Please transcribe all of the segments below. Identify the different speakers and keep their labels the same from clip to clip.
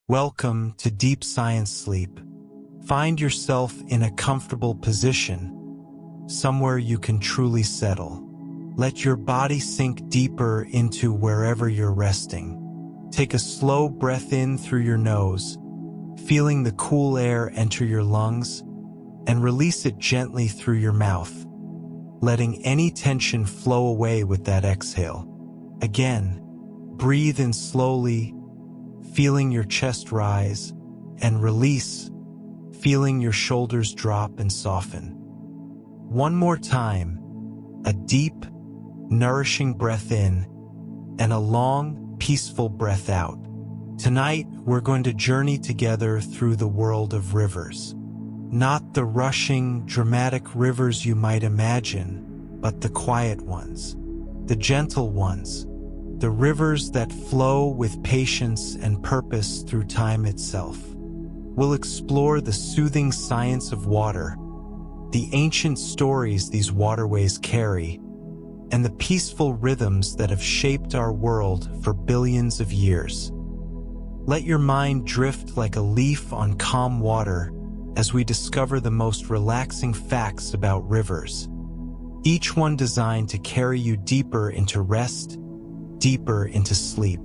Speaker 1: Welcome to Deep Science Sleep. Find yourself in a comfortable position, somewhere you can truly settle. Let your body sink deeper into wherever you're resting. Take a slow breath in through your nose, feeling the cool air enter your lungs, and release it gently through your mouth, letting any tension flow away with that exhale. Again, breathe in slowly, feeling your chest rise, and release, feeling your shoulders drop and soften. One more time, a deep, nourishing breath in, and a long, peaceful breath out. Tonight, we're going to journey together through the world of rivers. Not the rushing, dramatic rivers you might imagine, but the quiet ones, the gentle ones, the rivers that flow with patience and purpose through time itself. We'll explore the soothing science of water, the ancient stories these waterways carry, and the peaceful rhythms that have shaped our world for billions of years. Let your mind drift like a leaf on calm water as we discover the most relaxing facts about rivers, each one designed to carry you deeper into rest, deeper into sleep.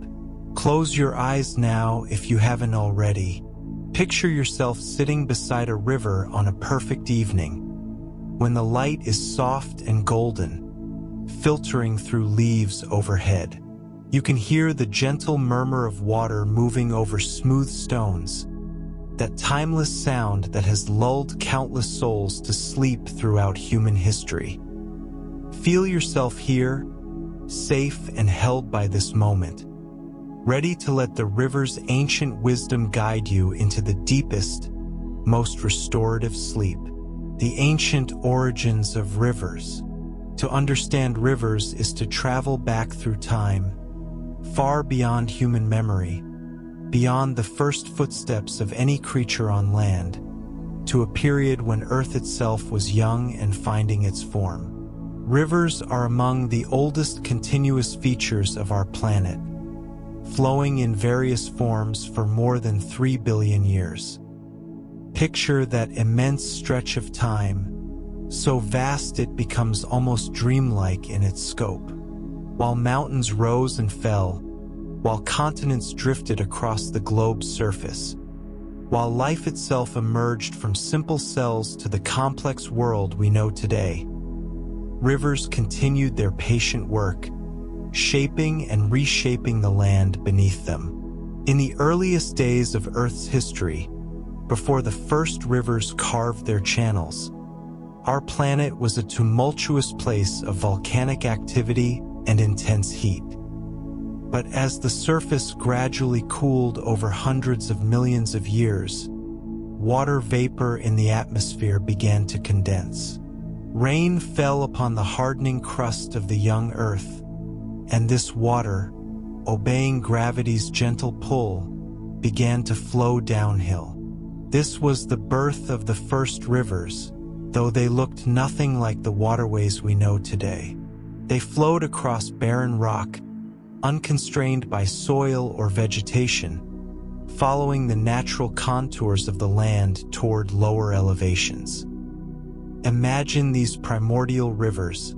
Speaker 1: Close your eyes now if you haven't already. Picture yourself sitting beside a river on a perfect evening, when the light is soft and golden, filtering through leaves overhead. You can hear the gentle murmur of water moving over smooth stones, that timeless sound that has lulled countless souls to sleep throughout human history. Feel yourself here, safe and held by this moment, ready to let the river's ancient wisdom guide you into the deepest, most restorative sleep. The ancient origins of rivers. To understand rivers is to travel back through time, far beyond human memory, beyond the first footsteps of any creature on land, to a period when Earth itself was young and finding its form. Rivers are among the oldest continuous features of our planet, flowing in various forms for more than 3 billion years. Picture that immense stretch of time, so vast it becomes almost dreamlike in its scope. While mountains rose and fell, while continents drifted across the globe's surface, while life itself emerged from simple cells to the complex world we know today, rivers continued their patient work, shaping and reshaping the land beneath them. In the earliest days of Earth's history, before the first rivers carved their channels, our planet was a tumultuous place of volcanic activity and intense heat. But as the surface gradually cooled over hundreds of millions of years, water vapor in the atmosphere began to condense. Rain fell upon the hardening crust of the young Earth, and this water, obeying gravity's gentle pull, began to flow downhill. This was the birth of the first rivers, though they looked nothing like the waterways we know today. They flowed across barren rock, unconstrained by soil or vegetation, following the natural contours of the land toward lower elevations. Imagine these primordial rivers,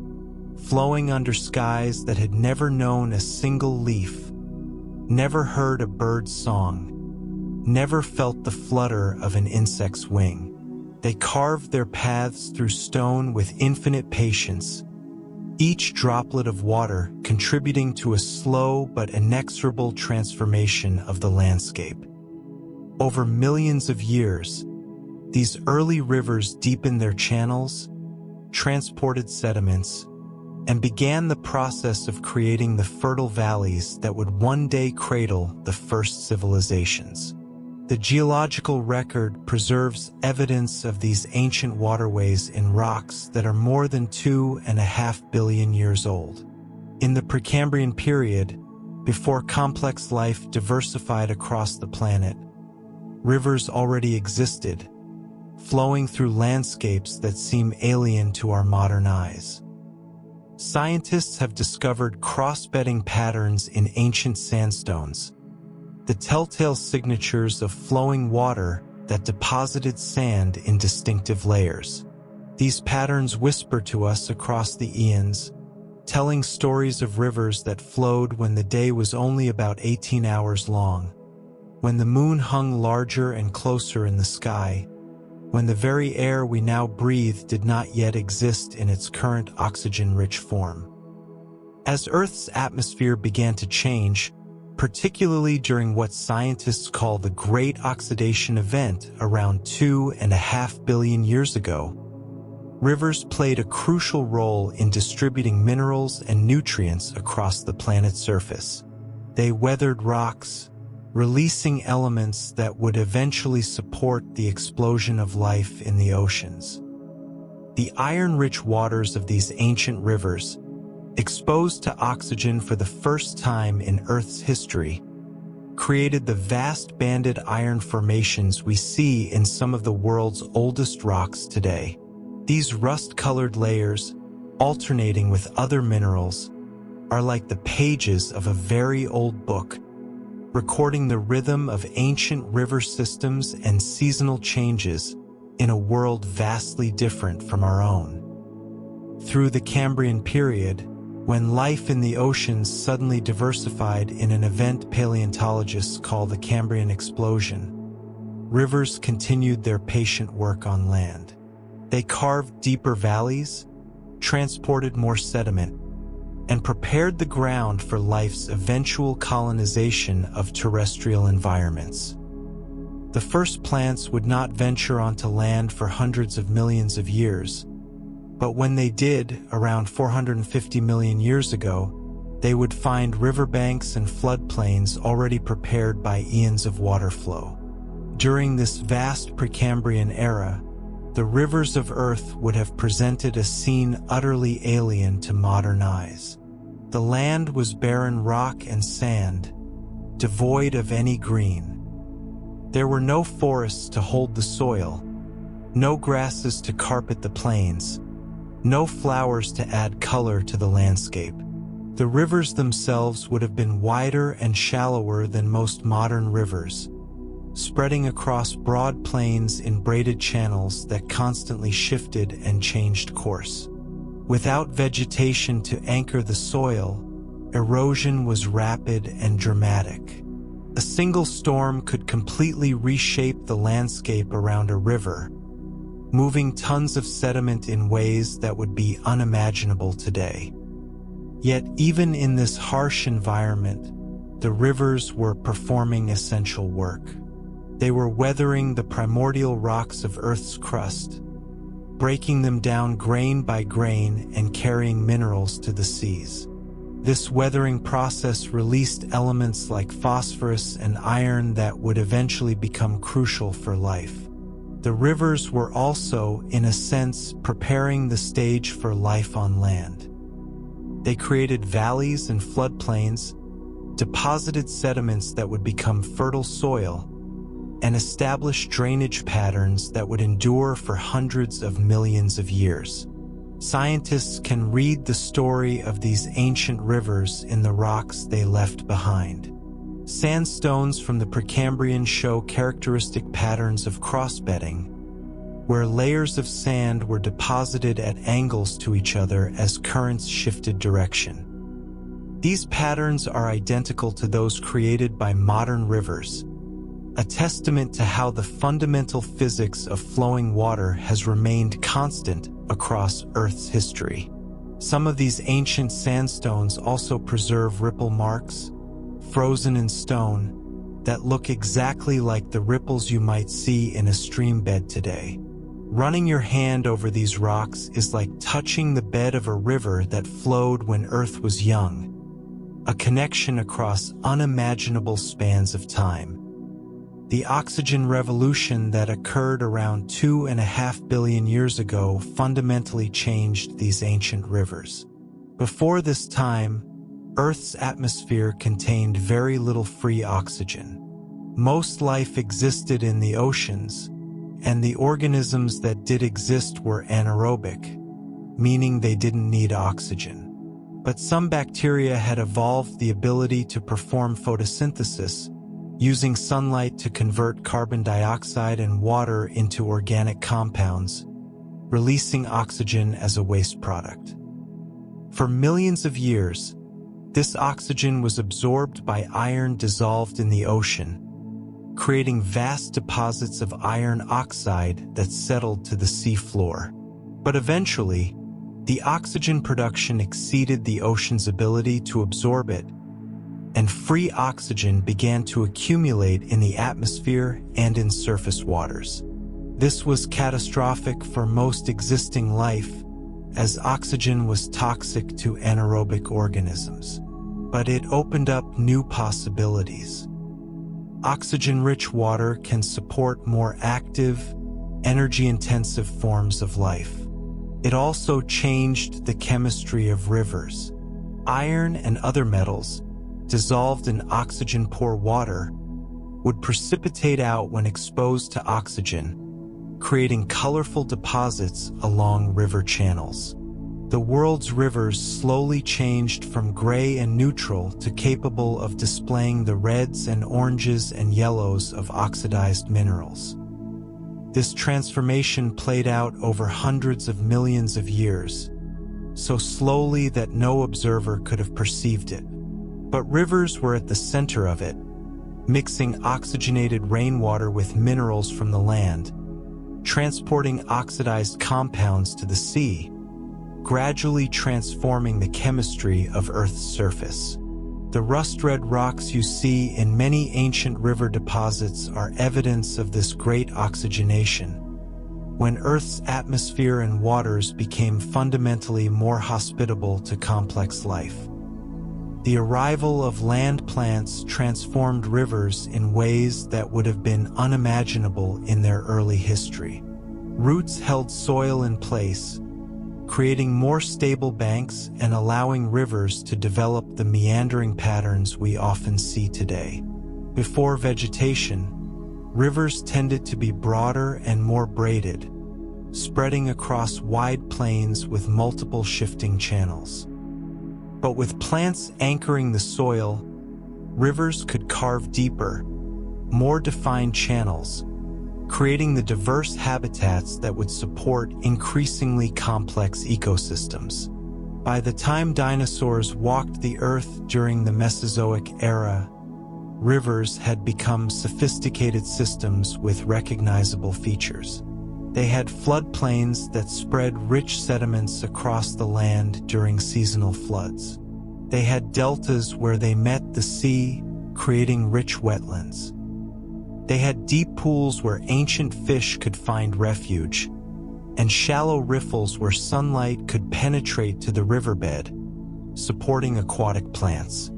Speaker 1: flowing under skies that had never known a single leaf, never heard a bird's song, never felt the flutter of an insect's wing. They carved their paths through stone with infinite patience, each droplet of water contributing to a slow but inexorable transformation of the landscape. Over millions of years, these early rivers deepened their channels, transported sediments, and began the process of creating the fertile valleys that would one day cradle the first civilizations. The geological record preserves evidence of these ancient waterways in rocks that are more than 2.5 billion years old. In the Precambrian period, before complex life diversified across the planet, rivers already existed, flowing through landscapes that seem alien to our modern eyes. Scientists have discovered cross-bedding patterns in ancient sandstones, the telltale signatures of flowing water that deposited sand in distinctive layers. These patterns whisper to us across the eons, telling stories of rivers that flowed when the day was only about 18 hours long, when the moon hung larger and closer in the sky, when the very air we now breathe did not yet exist in its current oxygen-rich form. As Earth's atmosphere began to change, particularly during what scientists call the Great Oxidation Event around 2.5 billion years ago, rivers played a crucial role in distributing minerals and nutrients across the planet's surface. They weathered rocks, releasing elements that would eventually support the explosion of life in the oceans. The iron-rich waters of these ancient rivers, exposed to oxygen for the first time in Earth's history, created the vast banded iron formations we see in some of the world's oldest rocks today. These rust-colored layers, alternating with other minerals, are like the pages of a very old book, recording the rhythm of ancient river systems and seasonal changes in a world vastly different from our own. Through the Cambrian period, when life in the oceans suddenly diversified in an event paleontologists call the Cambrian explosion, rivers continued their patient work on land. They carved deeper valleys, transported more sediment, and prepared the ground for life's eventual colonization of terrestrial environments. The first plants would not venture onto land for hundreds of millions of years, but when they did, around 450 million years ago, they would find riverbanks and floodplains already prepared by eons of water flow. During this vast Precambrian era, the rivers of Earth would have presented a scene utterly alien to modern eyes. The land was barren rock and sand, devoid of any green. There were no forests to hold the soil, no grasses to carpet the plains, no flowers to add color to the landscape. The rivers themselves would have been wider and shallower than most modern rivers, spreading across broad plains in braided channels that constantly shifted and changed course. Without vegetation to anchor the soil, erosion was rapid and dramatic. A single storm could completely reshape the landscape around a river, moving tons of sediment in ways that would be unimaginable today. Yet even in this harsh environment, the rivers were performing essential work. They were weathering the primordial rocks of Earth's crust, breaking them down grain by grain and carrying minerals to the seas. This weathering process released elements like phosphorus and iron that would eventually become crucial for life. The rivers were also, in a sense, preparing the stage for life on land. They created valleys and floodplains, deposited sediments that would become fertile soil, and established drainage patterns that would endure for hundreds of millions of years. Scientists can read the story of these ancient rivers in the rocks they left behind. Sandstones from the Precambrian show characteristic patterns of crossbedding, where layers of sand were deposited at angles to each other as currents shifted direction. These patterns are identical to those created by modern rivers, a testament to how the fundamental physics of flowing water has remained constant across Earth's history. Some of these ancient sandstones also preserve ripple marks, frozen in stone, that look exactly like the ripples you might see in a stream bed today. Running your hand over these rocks is like touching the bed of a river that flowed when Earth was young, a connection across unimaginable spans of time. The oxygen revolution that occurred around 2.5 billion years ago fundamentally changed these ancient rivers. Before this time, Earth's atmosphere contained very little free oxygen. Most life existed in the oceans, and the organisms that did exist were anaerobic, meaning they didn't need oxygen. But some bacteria had evolved the ability to perform photosynthesis, using sunlight to convert carbon dioxide and water into organic compounds, releasing oxygen as a waste product. For millions of years, this oxygen was absorbed by iron dissolved in the ocean, creating vast deposits of iron oxide that settled to the sea floor. But eventually, the oxygen production exceeded the ocean's ability to absorb it, and free oxygen began to accumulate in the atmosphere and in surface waters. This was catastrophic for most existing life, as oxygen was toxic to anaerobic organisms. But it opened up new possibilities. Oxygen-rich water can support more active, energy-intensive forms of life. It also changed the chemistry of rivers. Iron and other metals, dissolved in oxygen-poor water, would precipitate out when exposed to oxygen, creating colorful deposits along river channels. The world's rivers slowly changed from gray and neutral to capable of displaying the reds and oranges and yellows of oxidized minerals. This transformation played out over hundreds of millions of years, so slowly that no observer could have perceived it. But rivers were at the center of it, mixing oxygenated rainwater with minerals from the land, transporting oxidized compounds to the sea, gradually transforming the chemistry of Earth's surface. The rust-red rocks you see in many ancient river deposits are evidence of this great oxygenation, when Earth's atmosphere and waters became fundamentally more hospitable to complex life. The arrival of land plants transformed rivers in ways that would have been unimaginable in their early history. Roots held soil in place, creating more stable banks and allowing rivers to develop the meandering patterns we often see today. Before vegetation, rivers tended to be broader and more braided, spreading across wide plains with multiple shifting channels. But with plants anchoring the soil, rivers could carve deeper, more defined channels, creating the diverse habitats that would support increasingly complex ecosystems. By the time dinosaurs walked the Earth during the Mesozoic era, rivers had become sophisticated systems with recognizable features. They had floodplains that spread rich sediments across the land during seasonal floods. They had deltas where they met the sea, creating rich wetlands. They had deep pools where ancient fish could find refuge, and shallow riffles where sunlight could penetrate to the riverbed, supporting aquatic plants.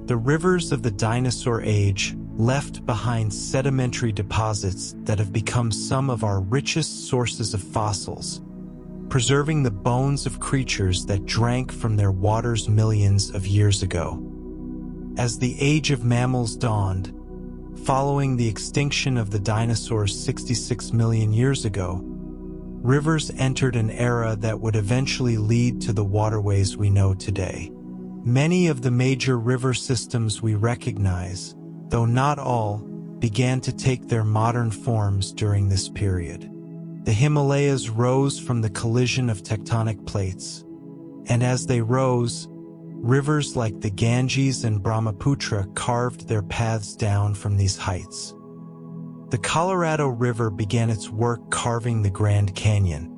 Speaker 1: The rivers of the dinosaur age left behind sedimentary deposits that have become some of our richest sources of fossils, preserving the bones of creatures that drank from their waters millions of years ago. As the age of mammals dawned, following the extinction of the dinosaurs 66 million years ago, rivers entered an era that would eventually lead to the waterways we know today. Many of the major river systems we recognize, though not all, began to take their modern forms during this period. The Himalayas rose from the collision of tectonic plates, and as they rose, rivers like the Ganges and Brahmaputra carved their paths down from these heights. The Colorado River began its work carving the Grand Canyon,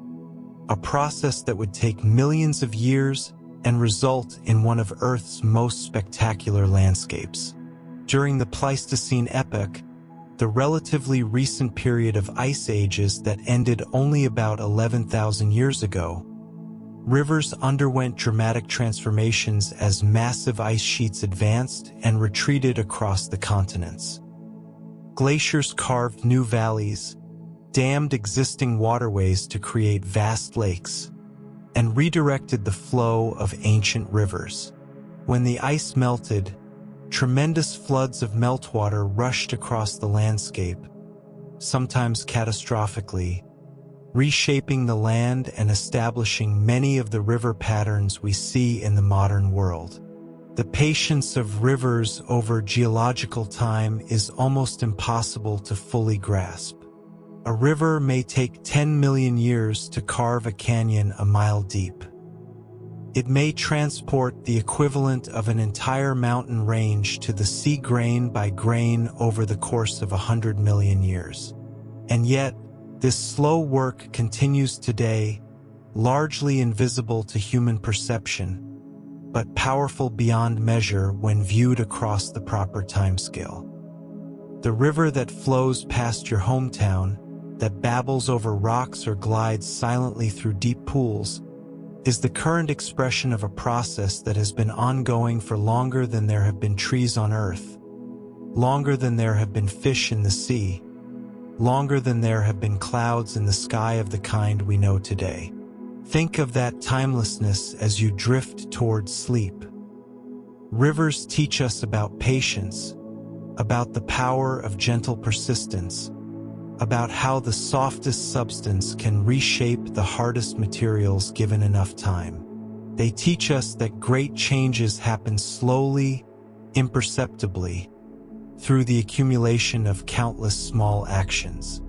Speaker 1: a process that would take millions of years and result in one of Earth's most spectacular landscapes. During the Pleistocene epoch, the relatively recent period of ice ages that ended only about 11,000 years ago, rivers underwent dramatic transformations as massive ice sheets advanced and retreated across the continents. Glaciers carved new valleys, dammed existing waterways to create vast lakes, and redirected the flow of ancient rivers. When the ice melted, tremendous floods of meltwater rushed across the landscape, sometimes catastrophically, reshaping the land and establishing many of the river patterns we see in the modern world. The patience of rivers over geological time is almost impossible to fully grasp. A river may take 10 million years to carve a canyon a mile deep. It may transport the equivalent of an entire mountain range to the sea grain by grain over the course of 100 million years. And yet, this slow work continues today, largely invisible to human perception, but powerful beyond measure when viewed across the proper timescale. The river that flows past your hometown, that babbles over rocks or glides silently through deep pools, is the current expression of a process that has been ongoing for longer than there have been trees on Earth, longer than there have been fish in the sea, longer than there have been clouds in the sky of the kind we know today. Think of that timelessness as you drift towards sleep. Rivers teach us about patience, about the power of gentle persistence, about how the softest substance can reshape the hardest materials given enough time. They teach us that great changes happen slowly, imperceptibly, through the accumulation of countless small actions.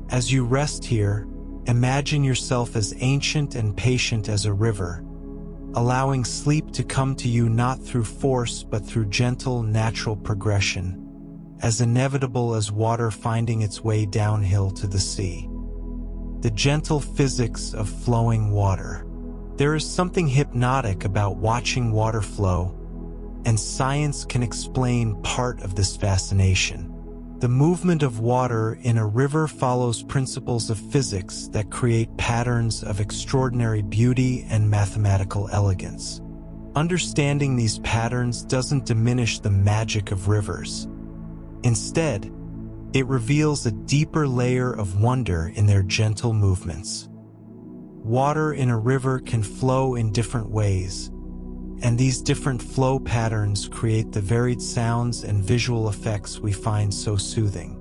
Speaker 1: As you rest here, imagine yourself as ancient and patient as a river, allowing sleep to come to you not through force but through gentle, natural progression, as inevitable as water finding its way downhill to the sea. The gentle physics of flowing water. There is something hypnotic about watching water flow, and science can explain part of this fascination. The movement of water in a river follows principles of physics that create patterns of extraordinary beauty and mathematical elegance. Understanding these patterns doesn't diminish the magic of rivers. Instead, it reveals a deeper layer of wonder in their gentle movements. Water in a river can flow in different ways, and these different flow patterns create the varied sounds and visual effects we find so soothing.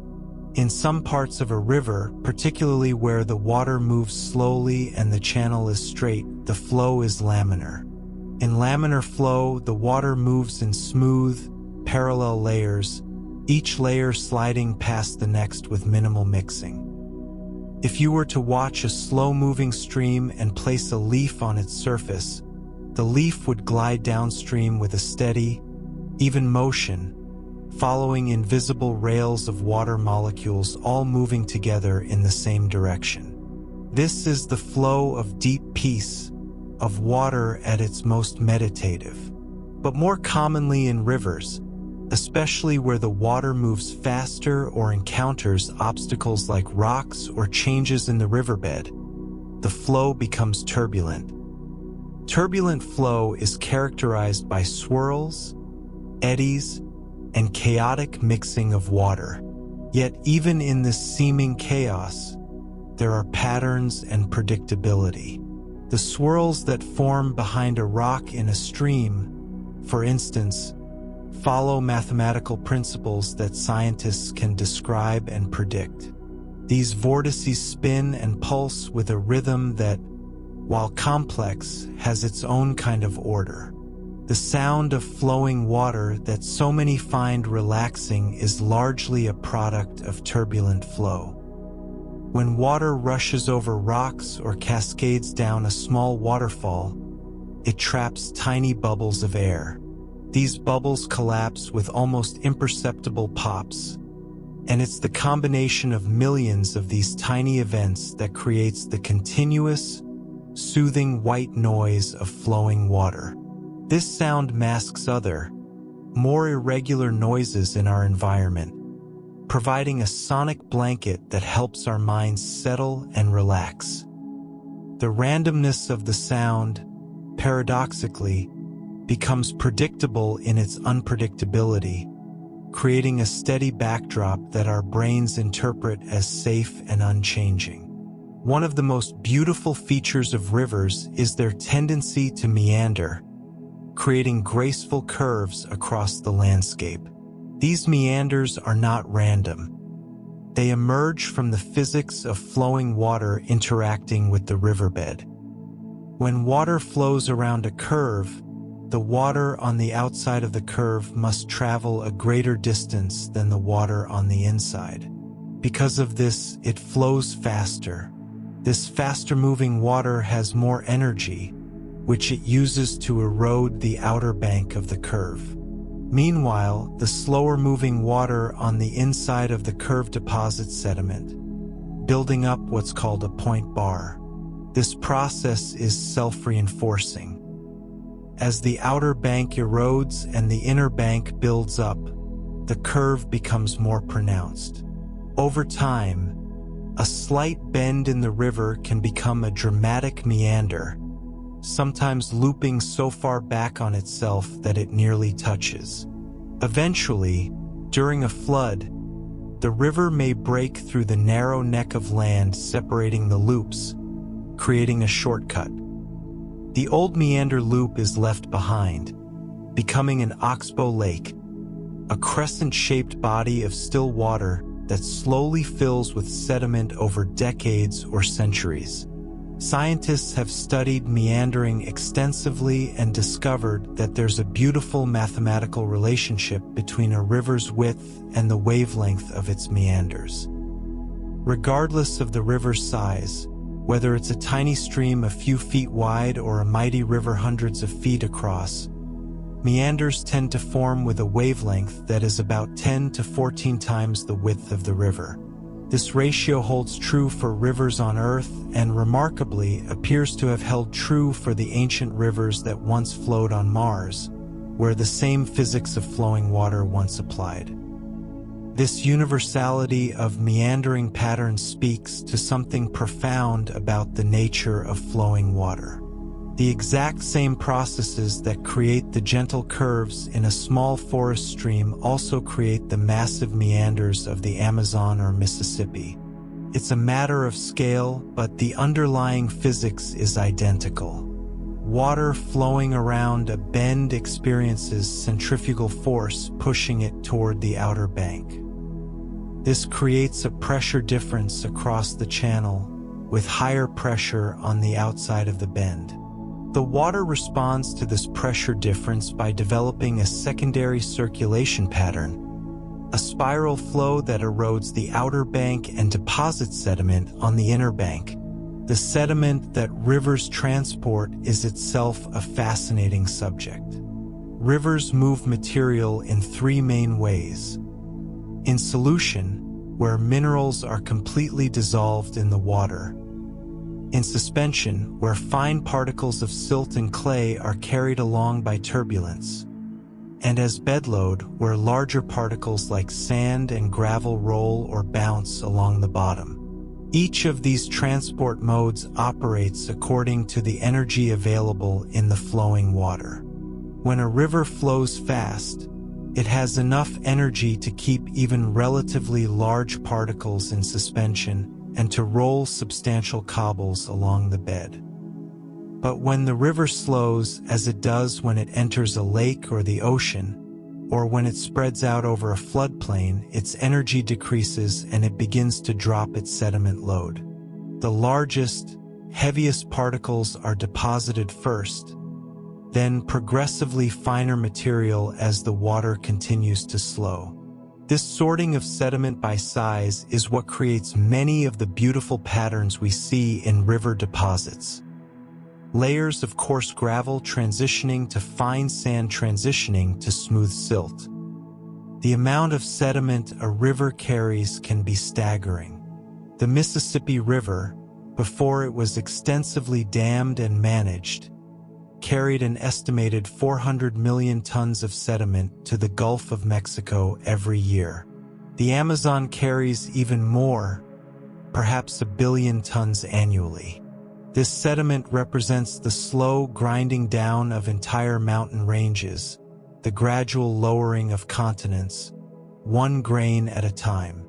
Speaker 1: In some parts of a river, particularly where the water moves slowly and the channel is straight, the flow is laminar. In laminar flow, the water moves in smooth, parallel layers, each layer sliding past the next with minimal mixing. If you were to watch a slow-moving stream and place a leaf on its surface, the leaf would glide downstream with a steady, even motion, following invisible rails of water molecules all moving together in the same direction. This is the flow of deep peace, of water at its most meditative. But more commonly in rivers, especially where the water moves faster or encounters obstacles like rocks or changes in the riverbed, the flow becomes turbulent. Turbulent flow is characterized by swirls, eddies, and chaotic mixing of water. Yet even in this seeming chaos, there are patterns and predictability. The swirls that form behind a rock in a stream, for instance, follow mathematical principles that scientists can describe and predict. These vortices spin and pulse with a rhythm that, while complex, has its own kind of order. The sound of flowing water that so many find relaxing is largely a product of turbulent flow. When water rushes over rocks or cascades down a small waterfall, it traps tiny bubbles of air. These bubbles collapse with almost imperceptible pops, and it's the combination of millions of these tiny events that creates the continuous, soothing white noise of flowing water. This sound masks other, more irregular noises in our environment, providing a sonic blanket that helps our minds settle and relax. The randomness of the sound, paradoxically, becomes predictable in its unpredictability, creating a steady backdrop that our brains interpret as safe and unchanging. One of the most beautiful features of rivers is their tendency to meander, creating graceful curves across the landscape. These meanders are not random. They emerge from the physics of flowing water interacting with the riverbed. When water flows around a curve, the water on the outside of the curve must travel a greater distance than the water on the inside. Because of this, it flows faster. This faster-moving water has more energy, which it uses to erode the outer bank of the curve. Meanwhile, the slower-moving water on the inside of the curve deposits sediment, building up what's called a point bar. This process is self-reinforcing. As the outer bank erodes and the inner bank builds up, the curve becomes more pronounced. Over time, a slight bend in the river can become a dramatic meander, sometimes looping so far back on itself that it nearly touches. Eventually, during a flood, the river may break through the narrow neck of land separating the loops, creating a shortcut. The old meander loop is left behind, becoming an oxbow lake, a crescent-shaped body of still water that slowly fills with sediment over decades or centuries. Scientists have studied meandering extensively and discovered that there's a beautiful mathematical relationship between a river's width and the wavelength of its meanders. Regardless of the river's size, whether it's a tiny stream a few feet wide or a mighty river hundreds of feet across, meanders tend to form with a wavelength that is about 10 to 14 times the width of the river. This ratio holds true for rivers on Earth and, remarkably, appears to have held true for the ancient rivers that once flowed on Mars, where the same physics of flowing water once applied. This universality of meandering patterns speaks to something profound about the nature of flowing water. The exact same processes that create the gentle curves in a small forest stream also create the massive meanders of the Amazon or Mississippi. It's a matter of scale, but the underlying physics is identical. Water flowing around a bend experiences centrifugal force pushing it toward the outer bank. This creates a pressure difference across the channel, with higher pressure on the outside of the bend. The water responds to this pressure difference by developing a secondary circulation pattern, a spiral flow that erodes the outer bank and deposits sediment on the inner bank. The sediment that rivers transport is itself a fascinating subject. Rivers move material in three main ways. In solution, where minerals are completely dissolved in the water. In suspension, where fine particles of silt and clay are carried along by turbulence. And as bedload, where larger particles like sand and gravel roll or bounce along the bottom. Each of these transport modes operates according to the energy available in the flowing water. When a river flows fast, it has enough energy to keep even relatively large particles in suspension and to roll substantial cobbles along the bed. But when the river slows, as it does when it enters a lake or the ocean, or when it spreads out over a floodplain, its energy decreases and it begins to drop its sediment load. The largest, heaviest particles are deposited first, then progressively finer material as the water continues to slow. This sorting of sediment by size is what creates many of the beautiful patterns we see in river deposits. Layers of coarse gravel transitioning to fine sand transitioning to smooth silt. The amount of sediment a river carries can be staggering. The Mississippi River, before it was extensively dammed and managed, carried an estimated 400 million tons of sediment to the Gulf of Mexico every year. The Amazon carries even more, perhaps 1 billion tons annually. This sediment represents the slow grinding down of entire mountain ranges, the gradual lowering of continents, one grain at a time.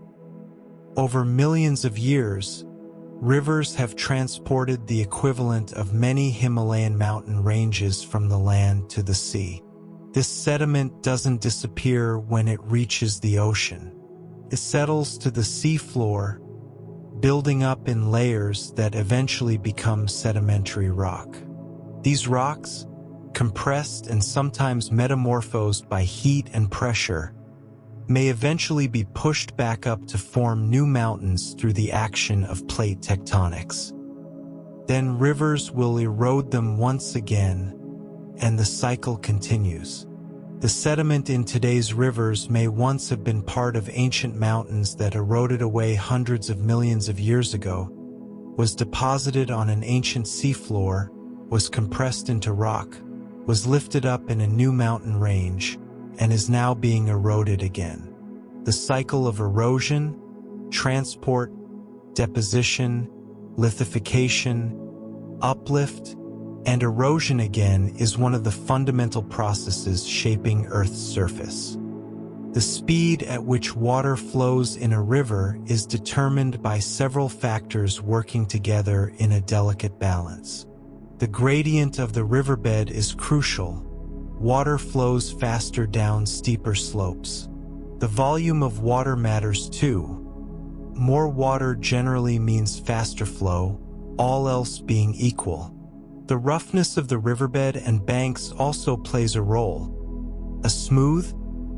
Speaker 1: Over millions of years, rivers have transported the equivalent of many Himalayan mountain ranges from the land to the sea. This sediment doesn't disappear when it reaches the ocean. It settles to the seafloor, building up in layers that eventually become sedimentary rock. These rocks, compressed and sometimes metamorphosed by heat and pressure, may eventually be pushed back up to form new mountains through the action of plate tectonics. Then rivers will erode them once again, and the cycle continues. The sediment in today's rivers may once have been part of ancient mountains that eroded away hundreds of millions of years ago, was deposited on an ancient seafloor, was compressed into rock, was lifted up in a new mountain range, and is now being eroded again. The cycle of erosion, transport, deposition, lithification, uplift, and erosion again is one of the fundamental processes shaping Earth's surface. The speed at which water flows in a river is determined by several factors working together in a delicate balance. The gradient of the riverbed is crucial. Water flows faster down steeper slopes. The volume of water matters too. More water generally means faster flow, all else being equal. The roughness of the riverbed and banks also plays a role. A smooth,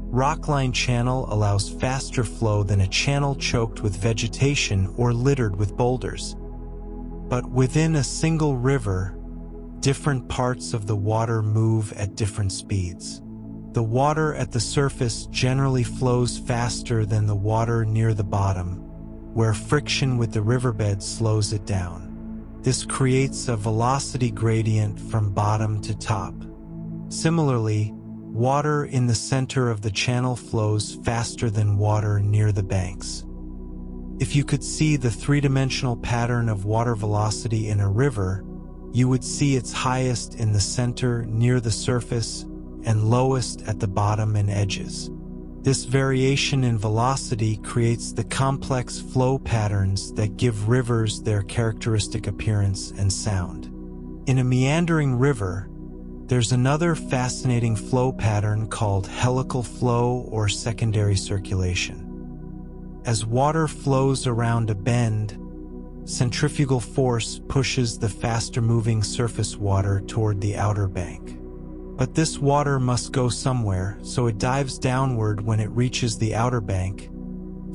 Speaker 1: rockline channel allows faster flow than a channel choked with vegetation or littered with boulders. But within a single river, different parts of the water move at different speeds. The water at the surface generally flows faster than the water near the bottom, where friction with the riverbed slows it down. This creates a velocity gradient from bottom to top. Similarly, water in the center of the channel flows faster than water near the banks. If you could see the three-dimensional pattern of water velocity in a river, you would see its highest in the center near the surface and lowest at the bottom and edges. This variation in velocity creates the complex flow patterns that give rivers their characteristic appearance and sound. In a meandering river, there's another fascinating flow pattern called helical flow or secondary circulation. As water flows around a bend, centrifugal force pushes the faster-moving surface water toward the outer bank. But this water must go somewhere, so it dives downward when it reaches the outer bank,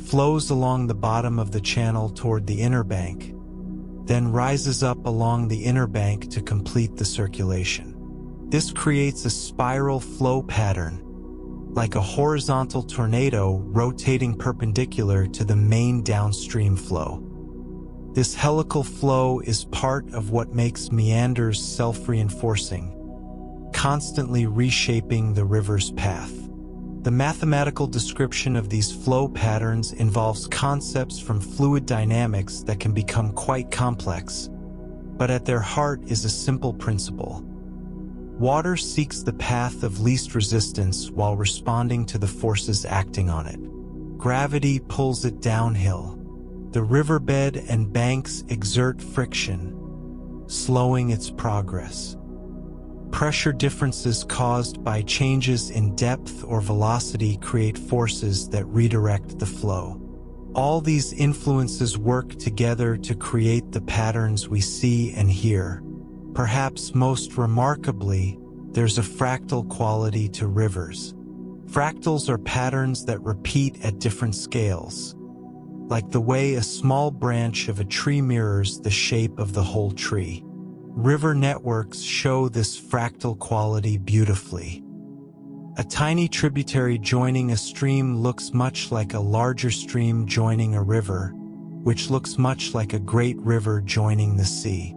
Speaker 1: flows along the bottom of the channel toward the inner bank, then rises up along the inner bank to complete the circulation. This creates a spiral flow pattern, like a horizontal tornado rotating perpendicular to the main downstream flow. This helical flow is part of what makes meanders self-reinforcing, constantly reshaping the river's path. The mathematical description of these flow patterns involves concepts from fluid dynamics that can become quite complex, but at their heart is a simple principle. Water seeks the path of least resistance while responding to the forces acting on it. Gravity pulls it downhill. The riverbed and banks exert friction, slowing its progress. Pressure differences caused by changes in depth or velocity create forces that redirect the flow. All these influences work together to create the patterns we see and hear. Perhaps most remarkably, there's a fractal quality to rivers. Fractals are patterns that repeat at different scales, like the way a small branch of a tree mirrors the shape of the whole tree. River networks show this fractal quality beautifully. A tiny tributary joining a stream looks much like a larger stream joining a river, which looks much like a great river joining the sea.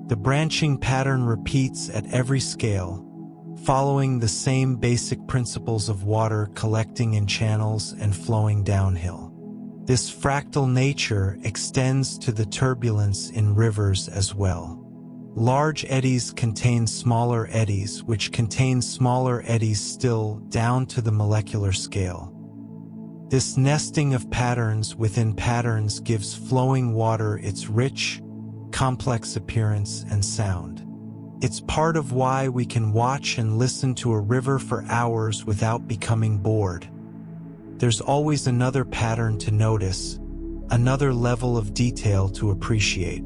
Speaker 1: The branching pattern repeats at every scale, following the same basic principles of water collecting in channels and flowing downhill. This fractal nature extends to the turbulence in rivers as well. Large eddies contain smaller eddies, which contain smaller eddies still down to the molecular scale. This nesting of patterns within patterns gives flowing water its rich, complex appearance and sound. It's part of why we can watch and listen to a river for hours without becoming bored. There's always another pattern to notice, another level of detail to appreciate.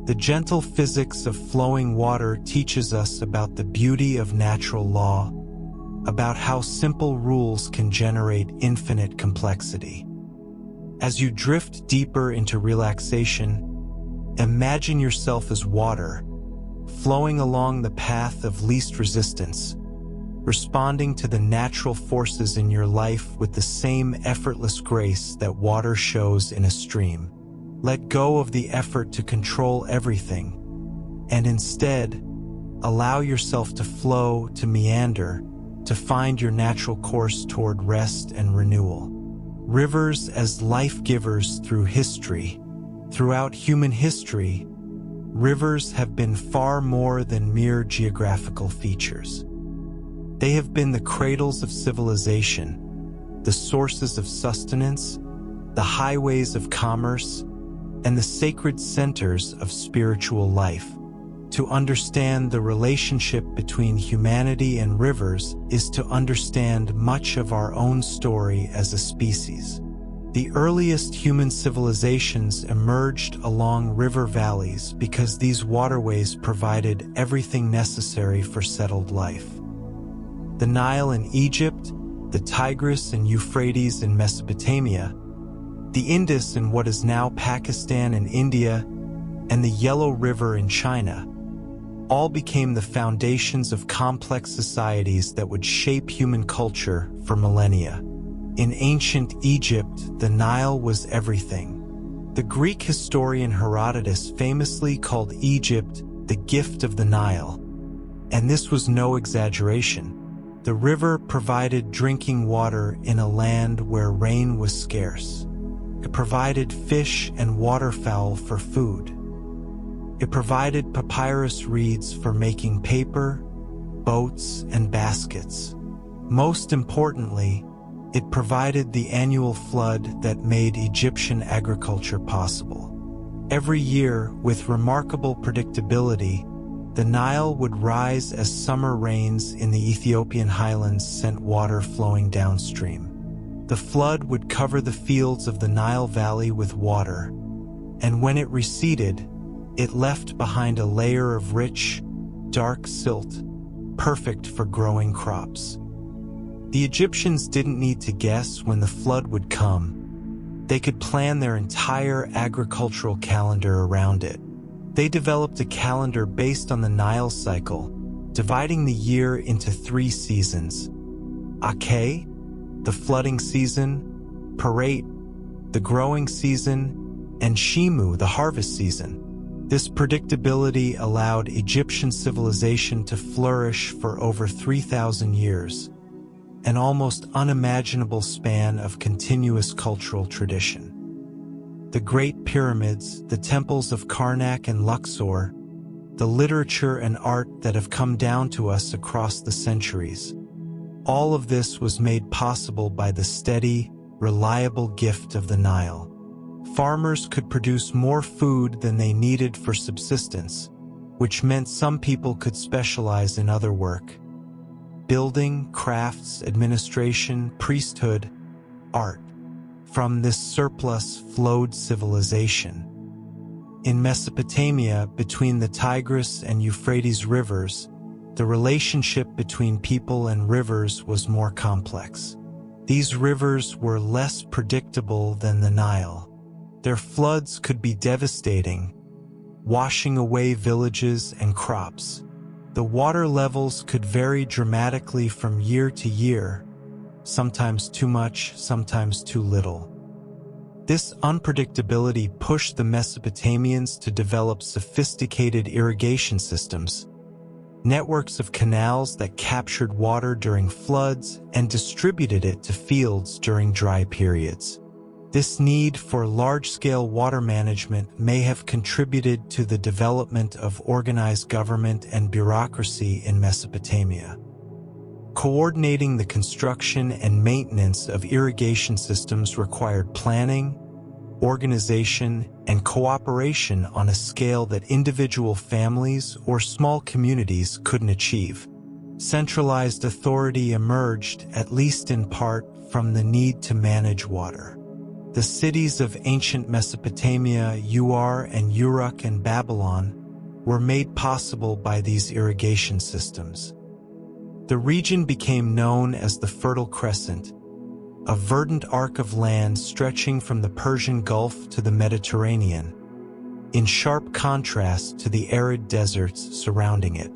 Speaker 1: The gentle physics of flowing water teaches us about the beauty of natural law, about how simple rules can generate infinite complexity. As you drift deeper into relaxation, imagine yourself as water, flowing along the path of least resistance, responding to the natural forces in your life with the same effortless grace that water shows in a stream. Let go of the effort to control everything, and instead, allow yourself to flow, to meander, to find your natural course toward rest and renewal. Rivers as life-givers through history. Throughout human history, rivers have been far more than mere geographical features. They have been the cradles of civilization, the sources of sustenance, the highways of commerce, and the sacred centers of spiritual life. To understand the relationship between humanity and rivers is to understand much of our own story as a species. The earliest human civilizations emerged along river valleys because these waterways provided everything necessary for settled life. The Nile in Egypt, the Tigris and Euphrates in Mesopotamia, the Indus in what is now Pakistan and India, and the Yellow River in China, all became the foundations of complex societies that would shape human culture for millennia. In ancient Egypt, the Nile was everything. The Greek historian Herodotus famously called Egypt the gift of the Nile, and this was no exaggeration. The river provided drinking water in a land where rain was scarce. It provided fish and waterfowl for food. It provided papyrus reeds for making paper, boats, and baskets. Most importantly, it provided the annual flood that made Egyptian agriculture possible. Every year, with remarkable predictability, the Nile would rise as summer rains in the Ethiopian highlands sent water flowing downstream. The flood would cover the fields of the Nile Valley with water, and when it receded, it left behind a layer of rich, dark silt, perfect for growing crops. The Egyptians didn't need to guess when the flood would come. They could plan their entire agricultural calendar around it. They developed a calendar based on the Nile cycle, dividing the year into 3 seasons: Ake, the flooding season; Paret, the growing season; and Shimu, the harvest season. This predictability allowed Egyptian civilization to flourish for over 3,000 years, an almost unimaginable span of continuous cultural tradition. The Great Pyramids, the temples of Karnak and Luxor, the literature and art that have come down to us across the centuries. All of this was made possible by the steady, reliable gift of the Nile. Farmers could produce more food than they needed for subsistence, which meant some people could specialize in other work: building, crafts, administration, priesthood, art. From this surplus flowed civilization. In Mesopotamia, between the Tigris and Euphrates rivers, the relationship between people and rivers was more complex. These rivers were less predictable than the Nile. Their floods could be devastating, washing away villages and crops. The water levels could vary dramatically from year to year, sometimes too much, sometimes too little. This unpredictability pushed the Mesopotamians to develop sophisticated irrigation systems, networks of canals that captured water during floods and distributed it to fields during dry periods. This need for large-scale water management may have contributed to the development of organized government and bureaucracy in Mesopotamia. Coordinating the construction and maintenance of irrigation systems required planning, organization, and cooperation on a scale that individual families or small communities couldn't achieve. Centralized authority emerged, at least in part, from the need to manage water. The cities of ancient Mesopotamia, Ur and Uruk and Babylon, were made possible by these irrigation systems. The region became known as the Fertile Crescent, a verdant arc of land stretching from the Persian Gulf to the Mediterranean, in sharp contrast to the arid deserts surrounding it.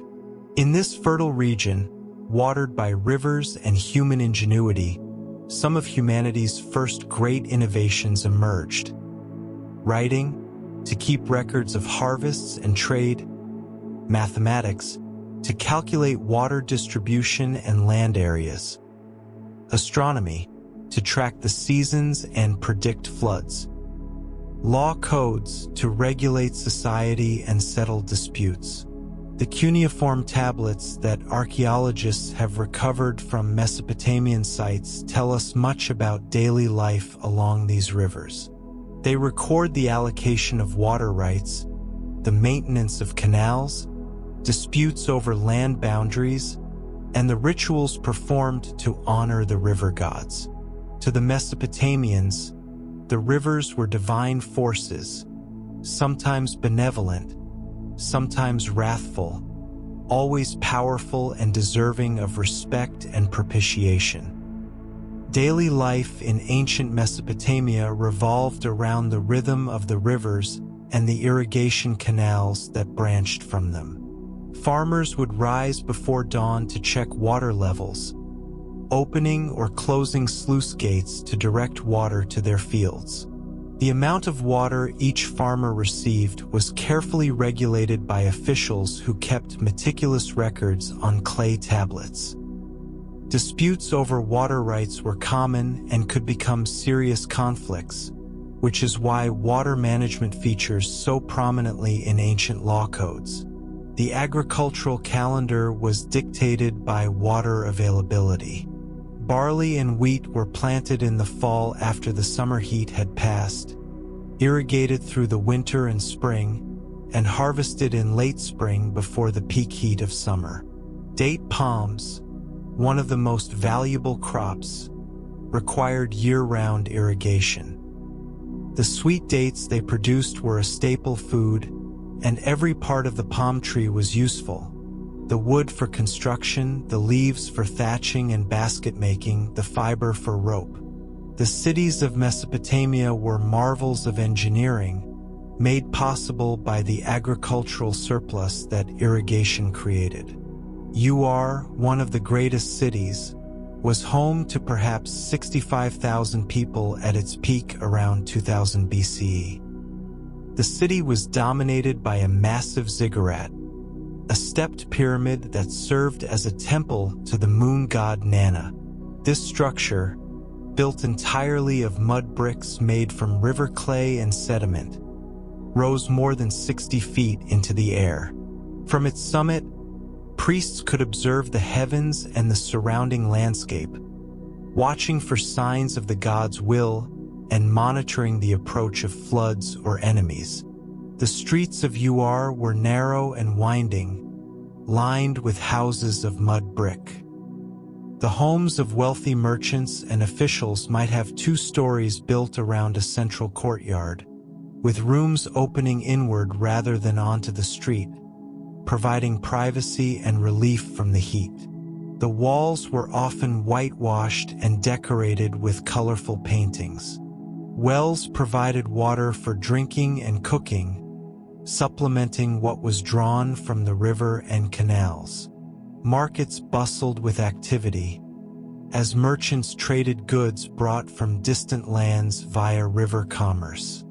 Speaker 1: In this fertile region, watered by rivers and human ingenuity, some of humanity's first great innovations emerged. Writing, to keep records of harvests and trade; mathematics, to calculate water distribution and land areas; astronomy, to track the seasons and predict floods; law codes, to regulate society and settle disputes. The cuneiform tablets that archaeologists have recovered from Mesopotamian sites tell us much about daily life along these rivers. They record the allocation of water rights, the maintenance of canals, disputes over land boundaries, and the rituals performed to honor the river gods. To the Mesopotamians, the rivers were divine forces, sometimes benevolent, sometimes wrathful, always powerful and deserving of respect and propitiation. Daily life in ancient Mesopotamia revolved around the rhythm of the rivers and the irrigation canals that branched from them. Farmers would rise before dawn to check water levels, opening or closing sluice gates to direct water to their fields. The amount of water each farmer received was carefully regulated by officials who kept meticulous records on clay tablets. Disputes over water rights were common and could become serious conflicts, which is why water management features so prominently in ancient law codes. The agricultural calendar was dictated by water availability. Barley and wheat were planted in the fall after the summer heat had passed, irrigated through the winter and spring, and harvested in late spring before the peak heat of summer. Date palms, one of the most valuable crops, required year-round irrigation. The sweet dates they produced were a staple food, and every part of the palm tree was useful: the wood for construction, the leaves for thatching and basket making, the fiber for rope. The cities of Mesopotamia were marvels of engineering, made possible by the agricultural surplus that irrigation created. Ur, one of the greatest cities, was home to perhaps 65,000 people at its peak around 2000 BCE. The city was dominated by a massive ziggurat, a stepped pyramid that served as a temple to the moon god Nana. This structure, built entirely of mud bricks made from river clay and sediment, rose more than 60 feet into the air. From its summit, priests could observe the heavens and the surrounding landscape, watching for signs of the god's will and monitoring the approach of floods or enemies. The streets of Ur were narrow and winding, lined with houses of mud brick. The homes of wealthy merchants and officials might have 2 stories built around a central courtyard, with rooms opening inward rather than onto the street, providing privacy and relief from the heat. The walls were often whitewashed and decorated with colorful paintings. Wells provided water for drinking and cooking, supplementing what was drawn from the river and canals. Markets bustled with activity, as merchants traded goods brought from distant lands via river commerce.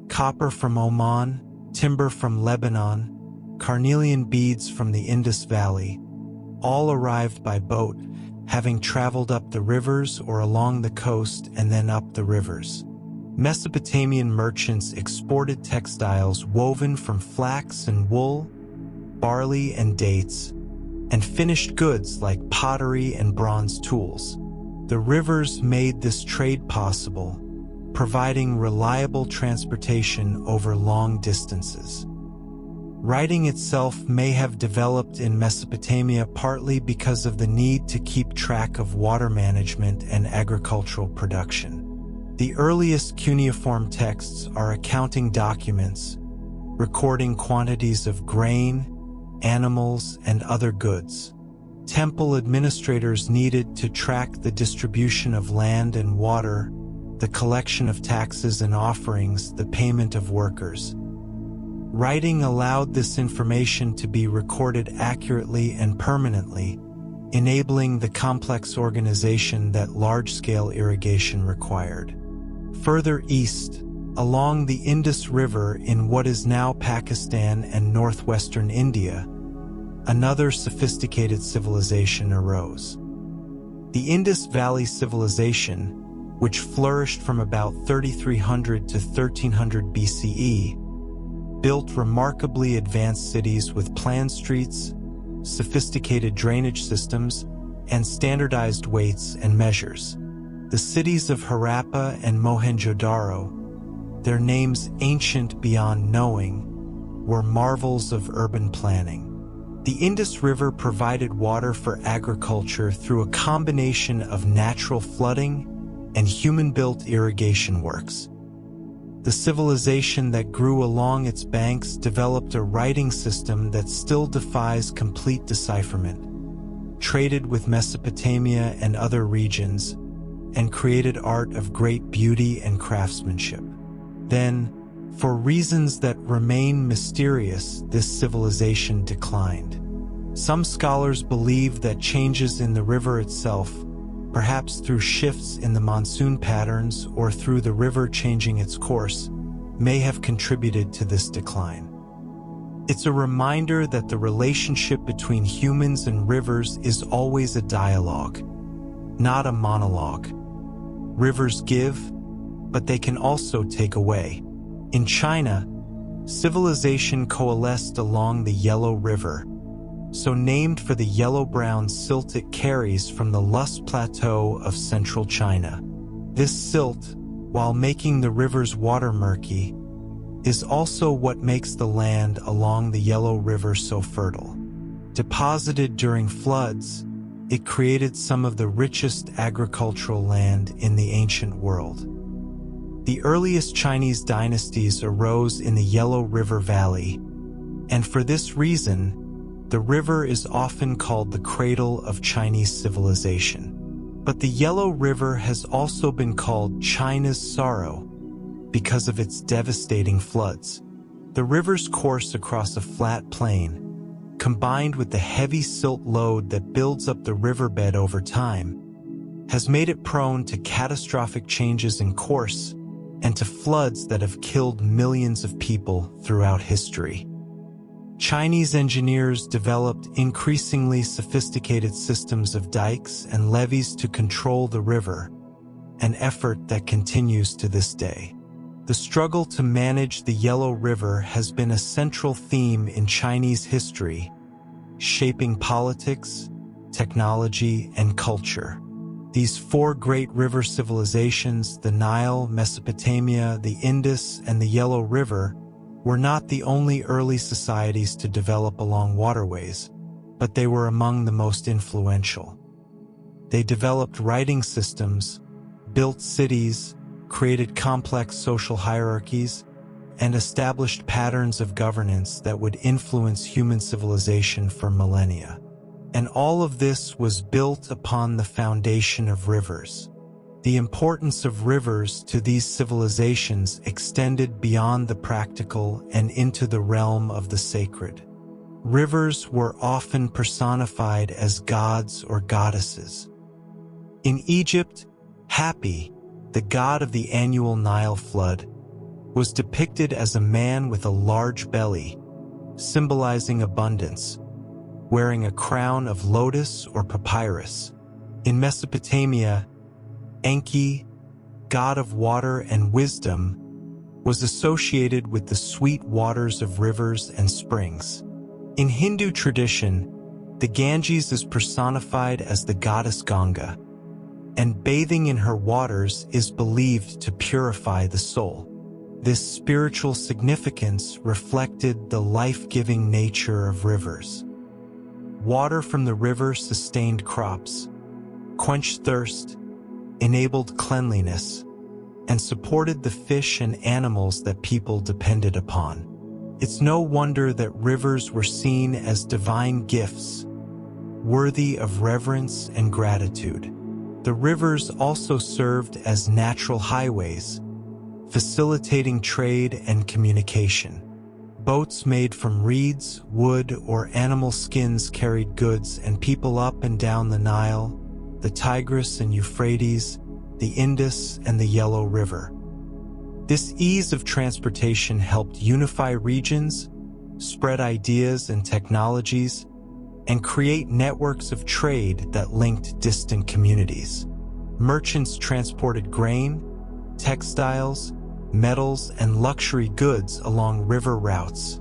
Speaker 1: Copper from Oman, timber from Lebanon, carnelian beads from the Indus Valley, all arrived by boat, having traveled up the rivers or along the coast and then up the rivers. Mesopotamian merchants exported textiles woven from flax and wool, barley and dates, and finished goods like pottery and bronze tools. The rivers made this trade possible, providing reliable transportation over long distances. Writing itself may have developed in Mesopotamia partly because of the need to keep track of water management and agricultural production. The earliest cuneiform texts are accounting documents, recording quantities of grain, animals, and other goods. Temple administrators needed to track the distribution of land and water, the collection of taxes and offerings, the payment of workers. Writing allowed this information to be recorded accurately and permanently, enabling the complex organization that large-scale irrigation required. Further east, along the Indus River in what is now Pakistan and northwestern India, another sophisticated civilization arose. The Indus Valley Civilization, which flourished from about 3300 to 1300 BCE, built remarkably advanced cities with planned streets, sophisticated drainage systems, and standardized weights and measures. The cities of Harappa and Mohenjo-Daro, their names ancient beyond knowing, were marvels of urban planning. The Indus River provided water for agriculture through a combination of natural flooding and human-built irrigation works. The civilization that grew along its banks developed a writing system that still defies complete decipherment, traded with Mesopotamia and other regions, and created art of great beauty and craftsmanship. Then, for reasons that remain mysterious, this civilization declined. Some scholars believe that changes in the river itself, perhaps through shifts in the monsoon patterns or through the river changing its course, may have contributed to this decline. It's a reminder that the relationship between humans and rivers is always a dialogue, not a monologue. Rivers give, but they can also take away. In China, civilization coalesced along the Yellow River, so named for the yellow-brown silt it carries from the Lus Plateau of central China. This silt, while making the river's water murky, is also what makes the land along the Yellow River so fertile. Deposited during floods, it created some of the richest agricultural land in the ancient world. The earliest Chinese dynasties arose in the Yellow River Valley, and for this reason, the river is often called the cradle of Chinese civilization. But the Yellow River has also been called China's sorrow because of its devastating floods. The river's course across a flat plain, combined with the heavy silt load that builds up the riverbed over time, has made it prone to catastrophic changes in course and to floods that have killed millions of people throughout history. Chinese engineers developed increasingly sophisticated systems of dikes and levees to control the river, an effort that continues to this day. The struggle to manage the Yellow River has been a central theme in Chinese history, shaping politics, technology, and culture. These four great river civilizations, the Nile, Mesopotamia, the Indus, and the Yellow River, were not the only early societies to develop along waterways, but they were among the most influential. They developed writing systems, built cities, created complex social hierarchies, and established patterns of governance that would influence human civilization for millennia. And all of this was built upon the foundation of rivers. The importance of rivers to these civilizations extended beyond the practical and into the realm of the sacred. Rivers were often personified as gods or goddesses. In Egypt, Hapi, the god of the annual Nile flood, was depicted as a man with a large belly, symbolizing abundance, wearing a crown of lotus or papyrus. In Mesopotamia, Enki, god of water and wisdom, was associated with the sweet waters of rivers and springs. In Hindu tradition, the Ganges is personified as the goddess Ganga, and bathing in her waters is believed to purify the soul. This spiritual significance reflected the life-giving nature of rivers. Water from the river sustained crops, quenched thirst, enabled cleanliness, and supported the fish and animals that people depended upon. It's no wonder that rivers were seen as divine gifts, worthy of reverence and gratitude. The rivers also served as natural highways, facilitating trade and communication. Boats made from reeds, wood, or animal skins carried goods and people up and down the Nile, the Tigris and Euphrates, the Indus, and the Yellow River. This ease of transportation helped unify regions, spread ideas and technologies, and create networks of trade that linked distant communities. Merchants transported grain, textiles, metals, and luxury goods along river routes,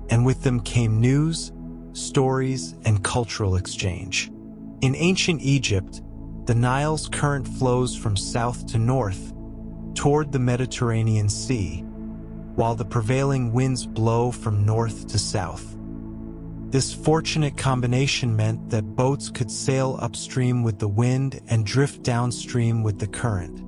Speaker 1: and with them came news, stories, and cultural exchange. In ancient Egypt, the Nile's current flows from south to north toward the Mediterranean Sea, while the prevailing winds blow from north to south. This fortunate combination meant that boats could sail upstream with the wind and drift downstream with the current,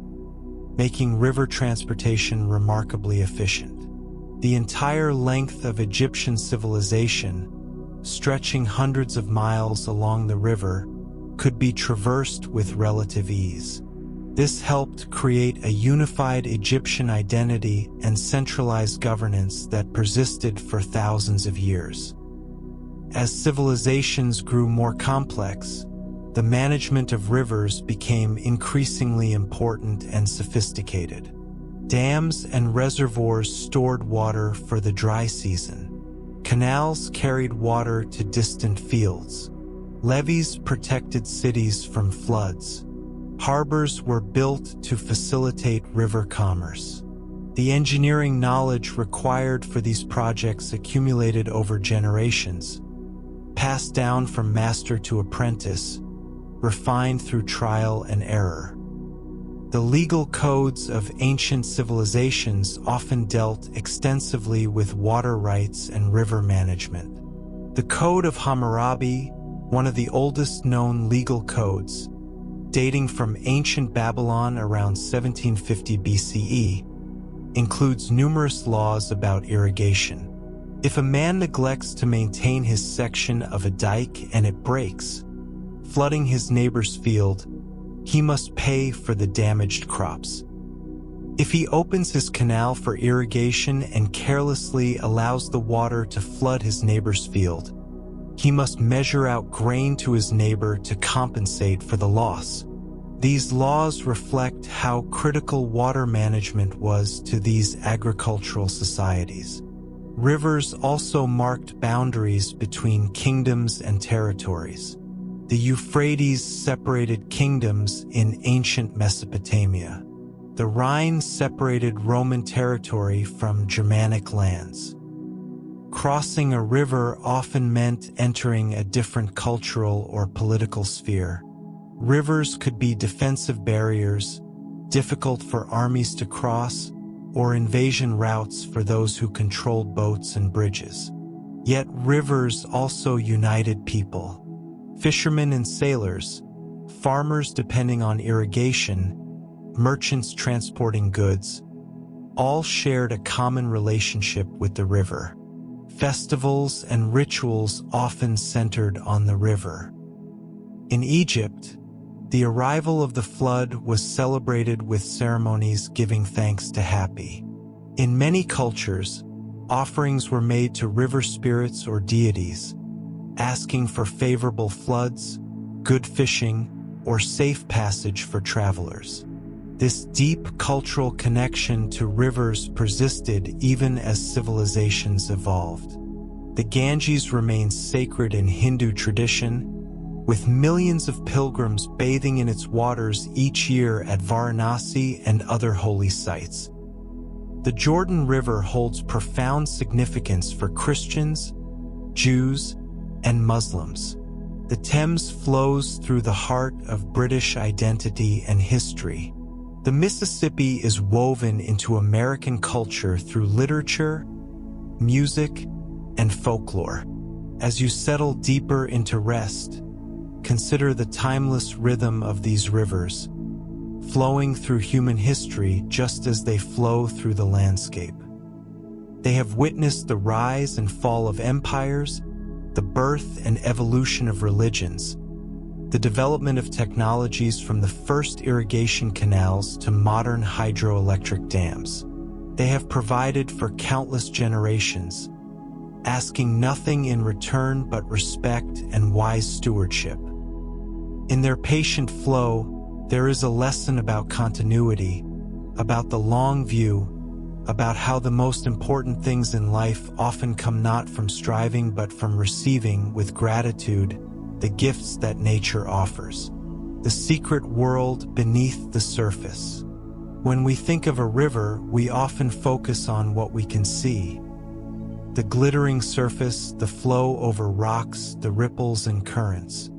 Speaker 1: making river transportation remarkably efficient. The entire length of Egyptian civilization, stretching hundreds of miles along the river, could be traversed with relative ease. This helped create a unified Egyptian identity and centralized governance that persisted for thousands of years. As civilizations grew more complex, the management of rivers became increasingly important and sophisticated. Dams and reservoirs stored water for the dry season. Canals carried water to distant fields. Levees protected cities from floods. Harbors were built to facilitate river commerce. The engineering knowledge required for these projects accumulated over generations, passed down from master to apprentice, refined through trial and error. The legal codes of ancient civilizations often dealt extensively with water rights and river management. The Code of Hammurabi, one of the oldest known legal codes, dating from ancient Babylon around 1750 BCE, includes numerous laws about irrigation. If a man neglects to maintain his section of a dike and it breaks, flooding his neighbor's field, he must pay for the damaged crops. If he opens his canal for irrigation and carelessly allows the water to flood his neighbor's field, he must measure out grain to his neighbor to compensate for the loss. These laws reflect how critical water management was to these agricultural societies. Rivers also marked boundaries between kingdoms and territories. The Euphrates separated kingdoms in ancient Mesopotamia. The Rhine separated Roman territory from Germanic lands. Crossing a river often meant entering a different cultural or political sphere. Rivers could be defensive barriers, difficult for armies to cross, or invasion routes for those who controlled boats and bridges. Yet rivers also united people. Fishermen and sailors, farmers depending on irrigation, merchants transporting goods, all shared a common relationship with the river. Festivals and rituals often centered on the river. In Egypt, the arrival of the flood was celebrated with ceremonies giving thanks to Hapi. In many cultures, offerings were made to river spirits or deities, asking for favorable floods, good fishing, or safe passage for travelers. This deep cultural connection to rivers persisted even as civilizations evolved. The Ganges remains sacred in Hindu tradition, with millions of pilgrims bathing in its waters each year at Varanasi and other holy sites. The Jordan River holds profound significance for Christians, Jews, and Muslims. The Thames flows through the heart of British identity and history. The Mississippi is woven into American culture through literature, music, and folklore. As you settle deeper into rest, consider the timeless rhythm of these rivers, flowing through human history just as they flow through the landscape. They have witnessed the rise and fall of empires, the birth and evolution of religions, the development of technologies from the first irrigation canals to modern hydroelectric dams. They have provided for countless generations, asking nothing in return but respect and wise stewardship. In their patient flow, there is a lesson about continuity, about the long view, about how the most important things in life often come not from striving but from receiving with gratitude the gifts that nature offers. The secret world beneath the surface. When we think of a river, we often focus on what we can see. The glittering surface, the flow over rocks, the ripples and currents.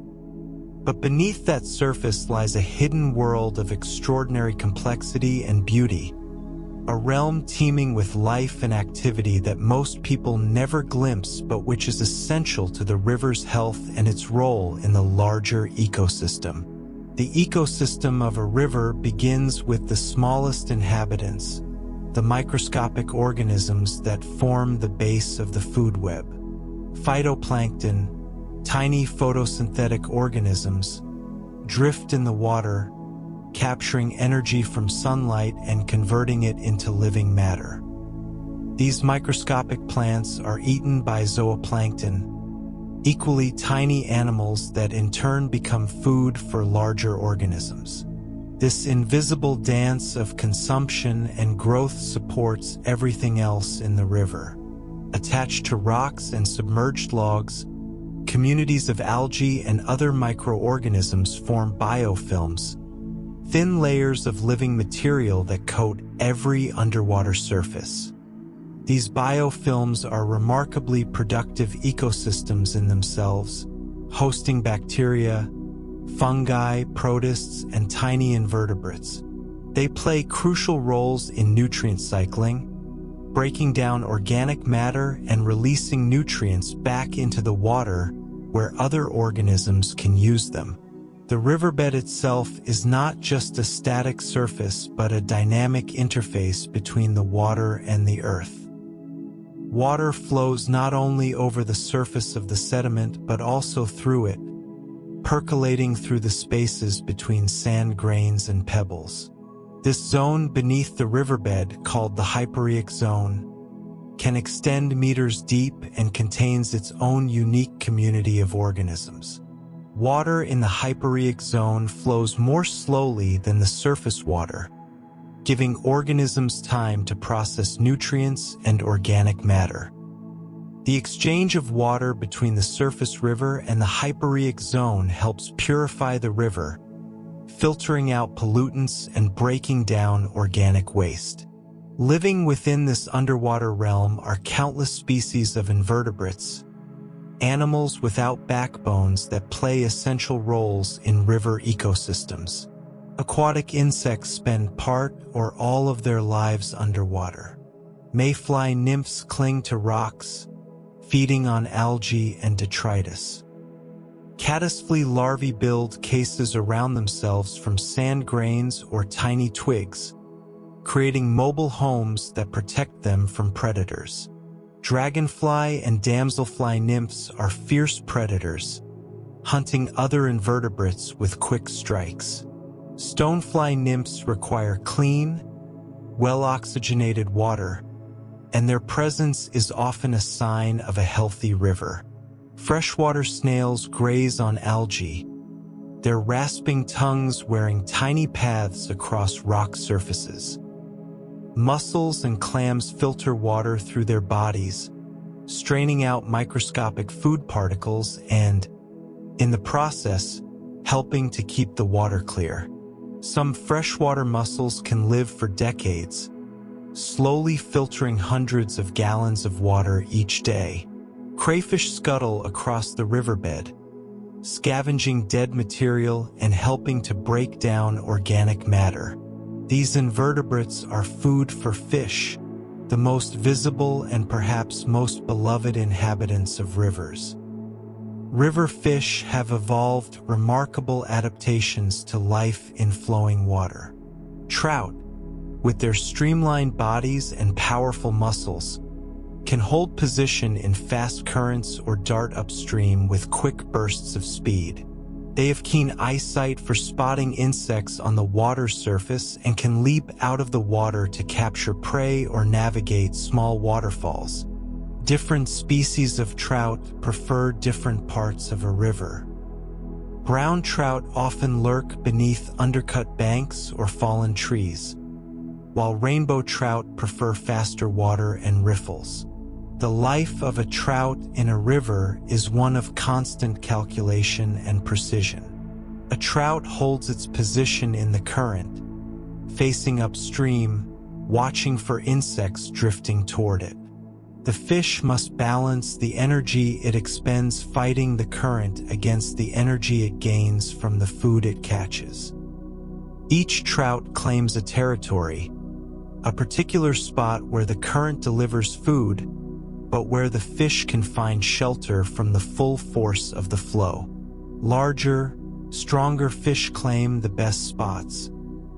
Speaker 1: But beneath that surface lies a hidden world of extraordinary complexity and beauty, a realm teeming with life and activity that most people never glimpse but which is essential to the river's health and its role in the larger ecosystem. The ecosystem of a river begins with the smallest inhabitants, the microscopic organisms that form the base of the food web. Phytoplankton, tiny photosynthetic organisms, drift in the water, capturing energy from sunlight and converting it into living matter. These microscopic plants are eaten by zooplankton, equally tiny animals that in turn become food for larger organisms. This invisible dance of consumption and growth supports everything else in the river. Attached to rocks and submerged logs, communities of algae and other microorganisms form biofilms, thin layers of living material that coat every underwater surface. These biofilms are remarkably productive ecosystems in themselves, hosting bacteria, fungi, protists, and tiny invertebrates. They play crucial roles in nutrient cycling, breaking down organic matter and releasing nutrients back into the water where other organisms can use them. The riverbed itself is not just a static surface but a dynamic interface between the water and the earth. Water flows not only over the surface of the sediment but also through it, percolating through the spaces between sand grains and pebbles. This zone beneath the riverbed, called the hyporheic zone, can extend meters deep and contains its own unique community of organisms. Water in the hyporheic zone flows more slowly than the surface water, giving organisms time to process nutrients and organic matter. The exchange of water between the surface river and the hyporheic zone helps purify the river, filtering out pollutants and breaking down organic waste. Living within this underwater realm are countless species of invertebrates, animals without backbones that play essential roles in river ecosystems. Aquatic insects spend part or all of their lives underwater. Mayfly nymphs cling to rocks, feeding on algae and detritus. Caddisfly larvae build cases around themselves from sand grains or tiny twigs, creating mobile homes that protect them from predators. Dragonfly and damselfly nymphs are fierce predators, hunting other invertebrates with quick strikes. Stonefly nymphs require clean, well-oxygenated water, and their presence is often a sign of a healthy river. Freshwater snails graze on algae, their rasping tongues wearing tiny paths across rock surfaces. Mussels and clams filter water through their bodies, straining out microscopic food particles and, in the process, helping to keep the water clear. Some freshwater mussels can live for decades, slowly filtering hundreds of gallons of water each day. Crayfish scuttle across the riverbed, scavenging dead material and helping to break down organic matter. These invertebrates are food for fish, the most visible and perhaps most beloved inhabitants of rivers. River fish have evolved remarkable adaptations to life in flowing water. Trout, with their streamlined bodies and powerful muscles, can hold position in fast currents or dart upstream with quick bursts of speed. They have keen eyesight for spotting insects on the water surface and can leap out of the water to capture prey or navigate small waterfalls. Different species of trout prefer different parts of a river. Brown trout often lurk beneath undercut banks or fallen trees, while rainbow trout prefer faster water and riffles. The life of a trout in a river is one of constant calculation and precision. A trout holds its position in the current, facing upstream, watching for insects drifting toward it. The fish must balance the energy it expends fighting the current against the energy it gains from the food it catches. Each trout claims a territory, a particular spot where the current delivers food, but where the fish can find shelter from the full force of the flow. Larger, stronger fish claim the best spots,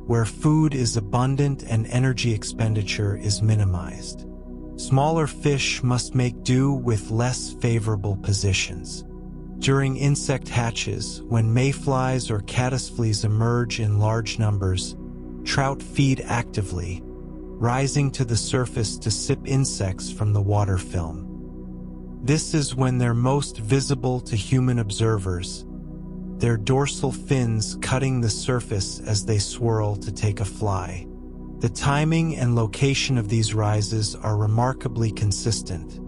Speaker 1: where food is abundant and energy expenditure is minimized. Smaller fish must make do with less favorable positions. During insect hatches, when mayflies or caddisflies emerge in large numbers, trout feed actively, rising to the surface to sip insects from the water film. This is when they're most visible to human observers, their dorsal fins cutting the surface as they swirl to take a fly. The timing and location of these rises are remarkably consistent.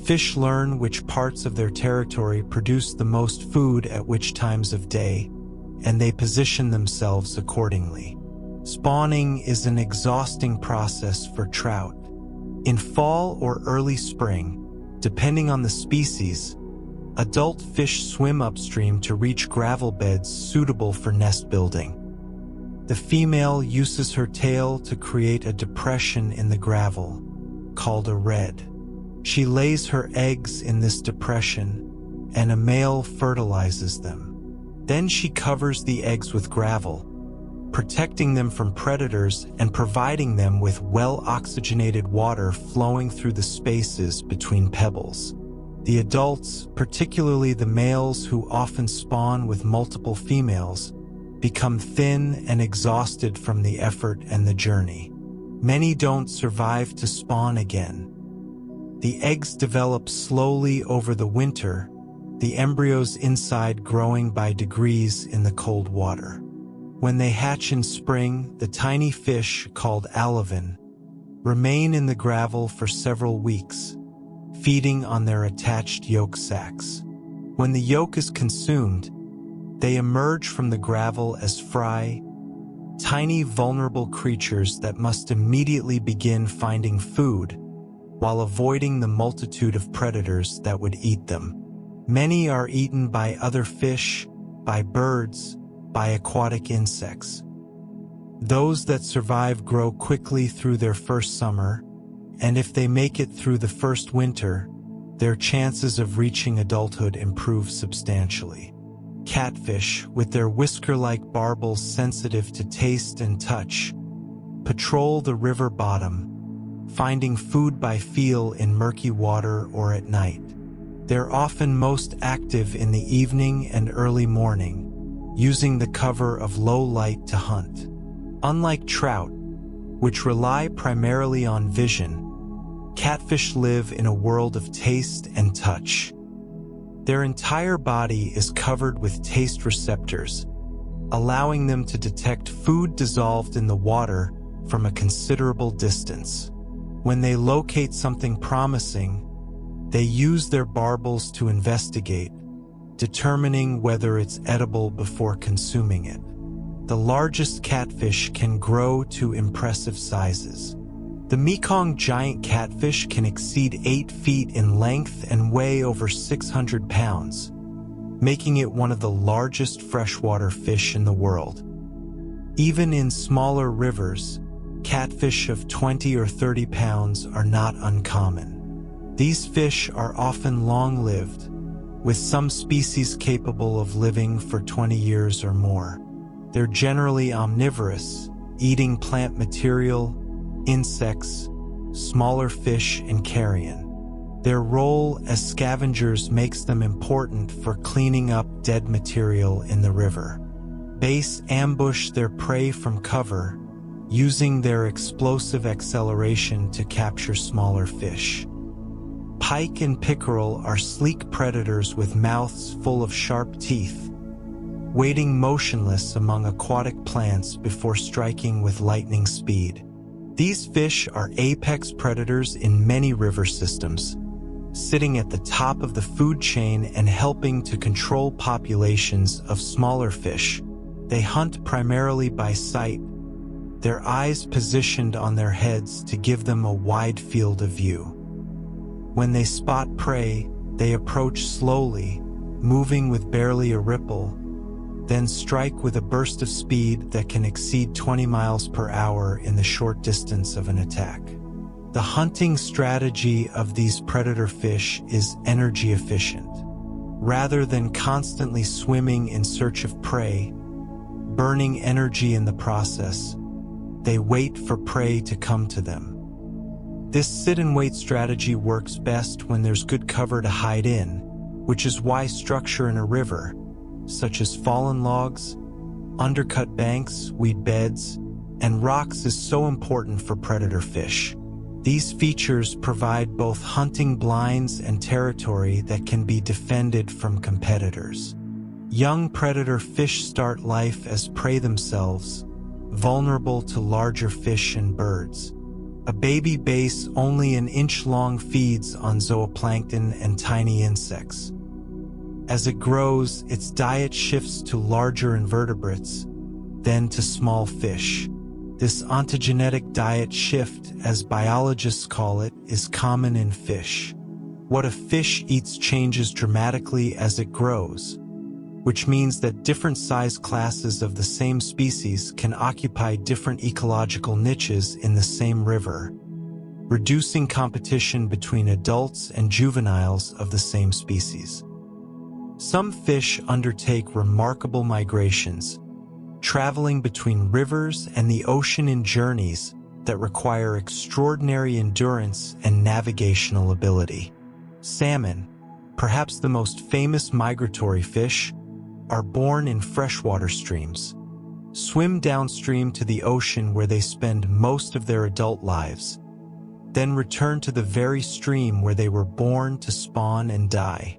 Speaker 1: Fish learn which parts of their territory produce the most food at which times of day, and they position themselves accordingly. Spawning is an exhausting process for trout. In fall or early spring, depending on the species, adult fish swim upstream to reach gravel beds suitable for nest building. The female uses her tail to create a depression in the gravel, called a redd. She lays her eggs in this depression, and a male fertilizes them. Then she covers the eggs with gravel, protecting them from predators and providing them with well-oxygenated water flowing through the spaces between pebbles. The adults, particularly the males who often spawn with multiple females, become thin and exhausted from the effort and the journey. Many don't survive to spawn again. The eggs develop slowly over the winter, the embryos inside growing by degrees in the cold water. When they hatch in spring, the tiny fish, called alevin, remain in the gravel for several weeks, feeding on their attached yolk sacs. When the yolk is consumed, they emerge from the gravel as fry, tiny vulnerable creatures that must immediately begin finding food while avoiding the multitude of predators that would eat them. Many are eaten by other fish, by birds, by aquatic insects. Those that survive grow quickly through their first summer, and if they make it through the first winter, their chances of reaching adulthood improve substantially. Catfish, with their whisker-like barbels sensitive to taste and touch, patrol the river bottom, finding food by feel in murky water or at night. They're often most active in the evening and early morning, using the cover of low light to hunt. Unlike trout, which rely primarily on vision, catfish live in a world of taste and touch. Their entire body is covered with taste receptors, allowing them to detect food dissolved in the water from a considerable distance. When they locate something promising, they use their barbels to investigate, determining whether it's edible before consuming it. The largest catfish can grow to impressive sizes. The Mekong giant catfish can exceed 8 feet in length and weigh over 600 pounds, making it one of the largest freshwater fish in the world. Even in smaller rivers, catfish of 20 or 30 pounds are not uncommon. These fish are often long-lived, with some species capable of living for 20 years or more. They're generally omnivorous, eating plant material, insects, smaller fish, and carrion. Their role as scavengers makes them important for cleaning up dead material in the river. Bass ambush their prey from cover, using their explosive acceleration to capture smaller fish. Pike and pickerel are sleek predators with mouths full of sharp teeth, waiting motionless among aquatic plants before striking with lightning speed. These fish are apex predators in many river systems, sitting at the top of the food chain and helping to control populations of smaller fish. They hunt primarily by sight, their eyes positioned on their heads to give them a wide field of view. When they spot prey, they approach slowly, moving with barely a ripple, then strike with a burst of speed that can exceed 20 miles per hour in the short distance of an attack. The hunting strategy of these predator fish is energy efficient. Rather than constantly swimming in search of prey, burning energy in the process, they wait for prey to come to them. This sit-and-wait strategy works best when there's good cover to hide in, which is why structure in a river, such as fallen logs, undercut banks, weed beds, and rocks, is so important for predator fish. These features provide both hunting blinds and territory that can be defended from competitors. Young predator fish start life as prey themselves, vulnerable to larger fish and birds. A baby bass only an inch long feeds on zooplankton and tiny insects. As it grows, its diet shifts to larger invertebrates, then to small fish. This ontogenetic diet shift, as biologists call it, is common in fish. What a fish eats changes dramatically as it grows, which means that different size classes of the same species can occupy different ecological niches in the same river, reducing competition between adults and juveniles of the same species. Some fish undertake remarkable migrations, traveling between rivers and the ocean in journeys that require extraordinary endurance and navigational ability. Salmon, perhaps the most famous migratory fish, are born in freshwater streams, swim downstream to the ocean where they spend most of their adult lives, then return to the very stream where they were born to spawn and die.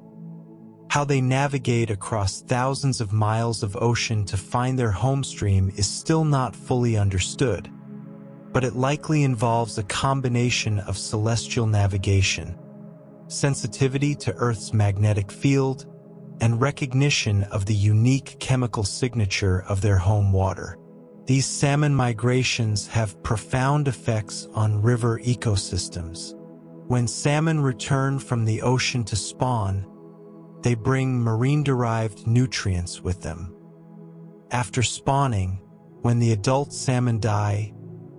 Speaker 1: How they navigate across thousands of miles of ocean to find their home stream is still not fully understood, but it likely involves a combination of celestial navigation, sensitivity to Earth's magnetic field, and recognition of the unique chemical signature of their home water. These salmon migrations have profound effects on river ecosystems. When salmon return from the ocean to spawn, they bring marine-derived nutrients with them. After spawning, when the adult salmon die,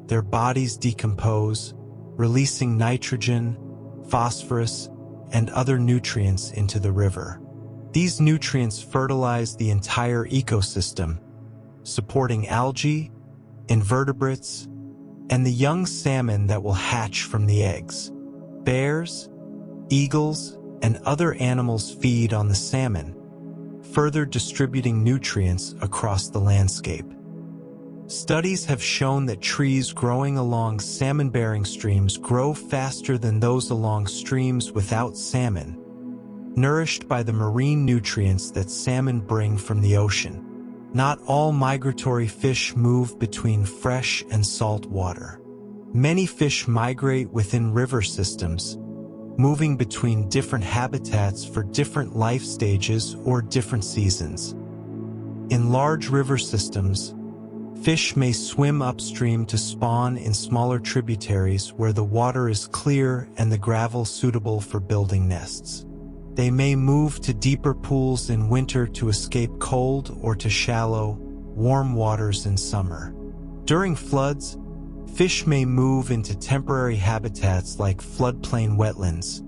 Speaker 1: their bodies decompose, releasing nitrogen, phosphorus, and other nutrients into the river. These nutrients fertilize the entire ecosystem, supporting algae, invertebrates, and the young salmon that will hatch from the eggs. Bears, eagles, and other animals feed on the salmon, further distributing nutrients across the landscape. Studies have shown that trees growing along salmon-bearing streams grow faster than those along streams without salmon, nourished by the marine nutrients that salmon bring from the ocean. Not all migratory fish move between fresh and salt water. Many fish migrate within river systems, moving between different habitats for different life stages or different seasons. In large river systems, fish may swim upstream to spawn in smaller tributaries where the water is clear and the gravel suitable for building nests. They may move to deeper pools in winter to escape cold or to shallow, warm waters in summer. During floods, fish may move into temporary habitats like floodplain wetlands,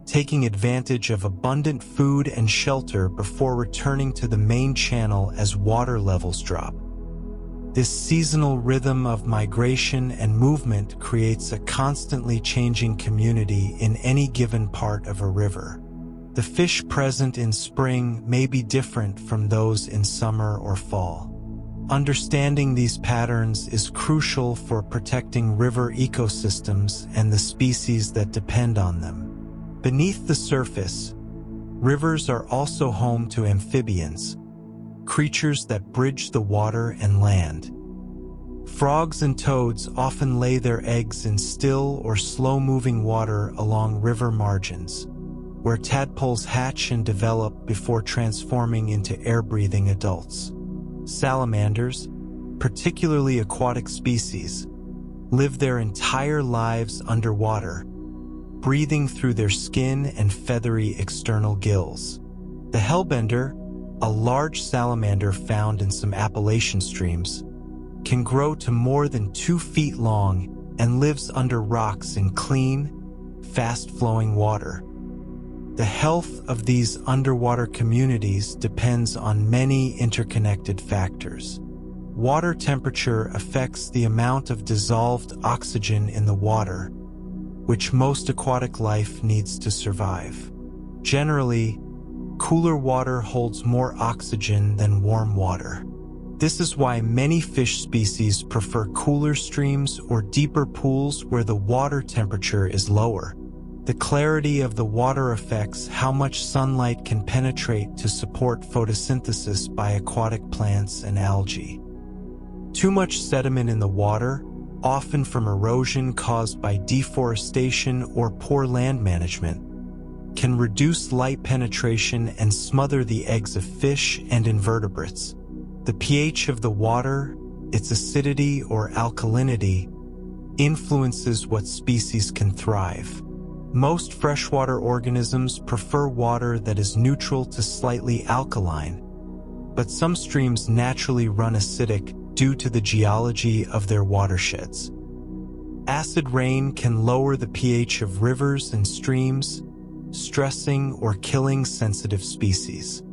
Speaker 1: taking advantage of abundant food and shelter before returning to the main channel as water levels drop. This seasonal rhythm of migration and movement creates a constantly changing community in any given part of a river. The fish present in spring may be different from those in summer or fall. Understanding these patterns is crucial for protecting river ecosystems and the species that depend on them. Beneath the surface, rivers are also home to amphibians, creatures that bridge the water and land. Frogs and toads often lay their eggs in still or slow-moving water along river margins, where tadpoles hatch and develop before transforming into air-breathing adults. Salamanders, particularly aquatic species, live their entire lives underwater, breathing through their skin and feathery external gills. The hellbender, a large salamander found in some Appalachian streams, can grow to more than 2 feet long and lives under rocks in clean, fast-flowing water. The health of these underwater communities depends on many interconnected factors. Water temperature affects the amount of dissolved oxygen in the water, which most aquatic life needs to survive. Generally, cooler water holds more oxygen than warm water. This is why many fish species prefer cooler streams or deeper pools where the water temperature is lower. The clarity of the water affects how much sunlight can penetrate to support photosynthesis by aquatic plants and algae. Too much sediment in the water, often from erosion caused by deforestation or poor land management, can reduce light penetration and smother the eggs of fish and invertebrates. The pH of the water, its acidity or alkalinity, influences what species can thrive. Most freshwater organisms prefer water that is neutral to slightly alkaline, but some streams naturally run acidic due to the geology of their watersheds. Acid rain can lower the pH of rivers and streams, stressing or killing sensitive species.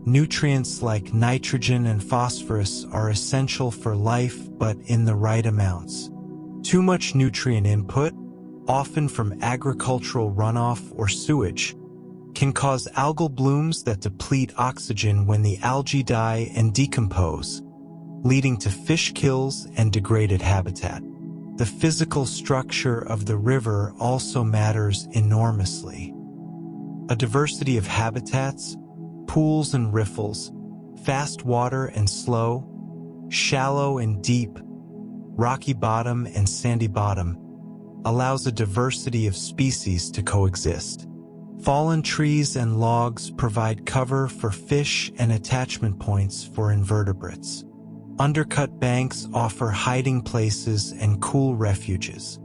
Speaker 1: Nutrients like nitrogen and phosphorus are essential for life, but in the right amounts. Too much nutrient input, often from agricultural runoff or sewage, can cause algal blooms that deplete oxygen when the algae die and decompose, leading to fish kills and degraded habitat. The physical structure of the river also matters enormously. A diversity of habitats, pools and riffles, fast water and slow, shallow and deep, rocky bottom and sandy bottom, allows a diversity of species to coexist. Fallen trees and logs provide cover for fish and attachment points for invertebrates. Undercut banks offer hiding places and cool refuges.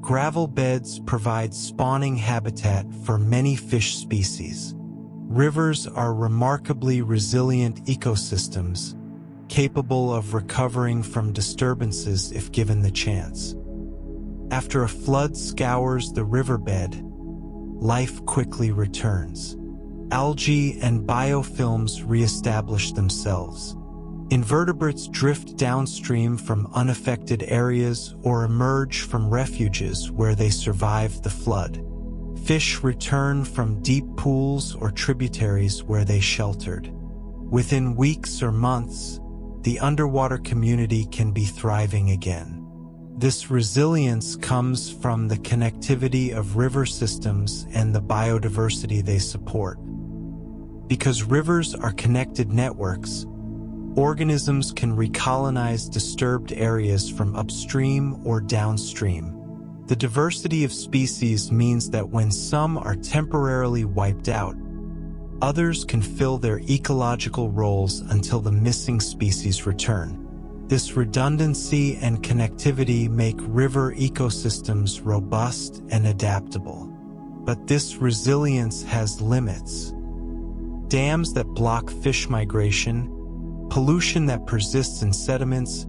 Speaker 1: Gravel beds provide spawning habitat for many fish species. Rivers are remarkably resilient ecosystems, capable of recovering from disturbances if given the chance. After a flood scours the riverbed, life quickly returns. Algae and biofilms reestablish themselves. Invertebrates drift downstream from unaffected areas or emerge from refuges where they survived the flood. Fish return from deep pools or tributaries where they sheltered. Within weeks or months, the underwater community can be thriving again. This resilience comes from the connectivity of river systems and the biodiversity they support. Because rivers are connected networks, organisms can recolonize disturbed areas from upstream or downstream. The diversity of species means that when some are temporarily wiped out, others can fill their ecological roles until the missing species return. This redundancy and connectivity make river ecosystems robust and adaptable. But this resilience has limits. Dams that block fish migration, pollution that persists in sediments,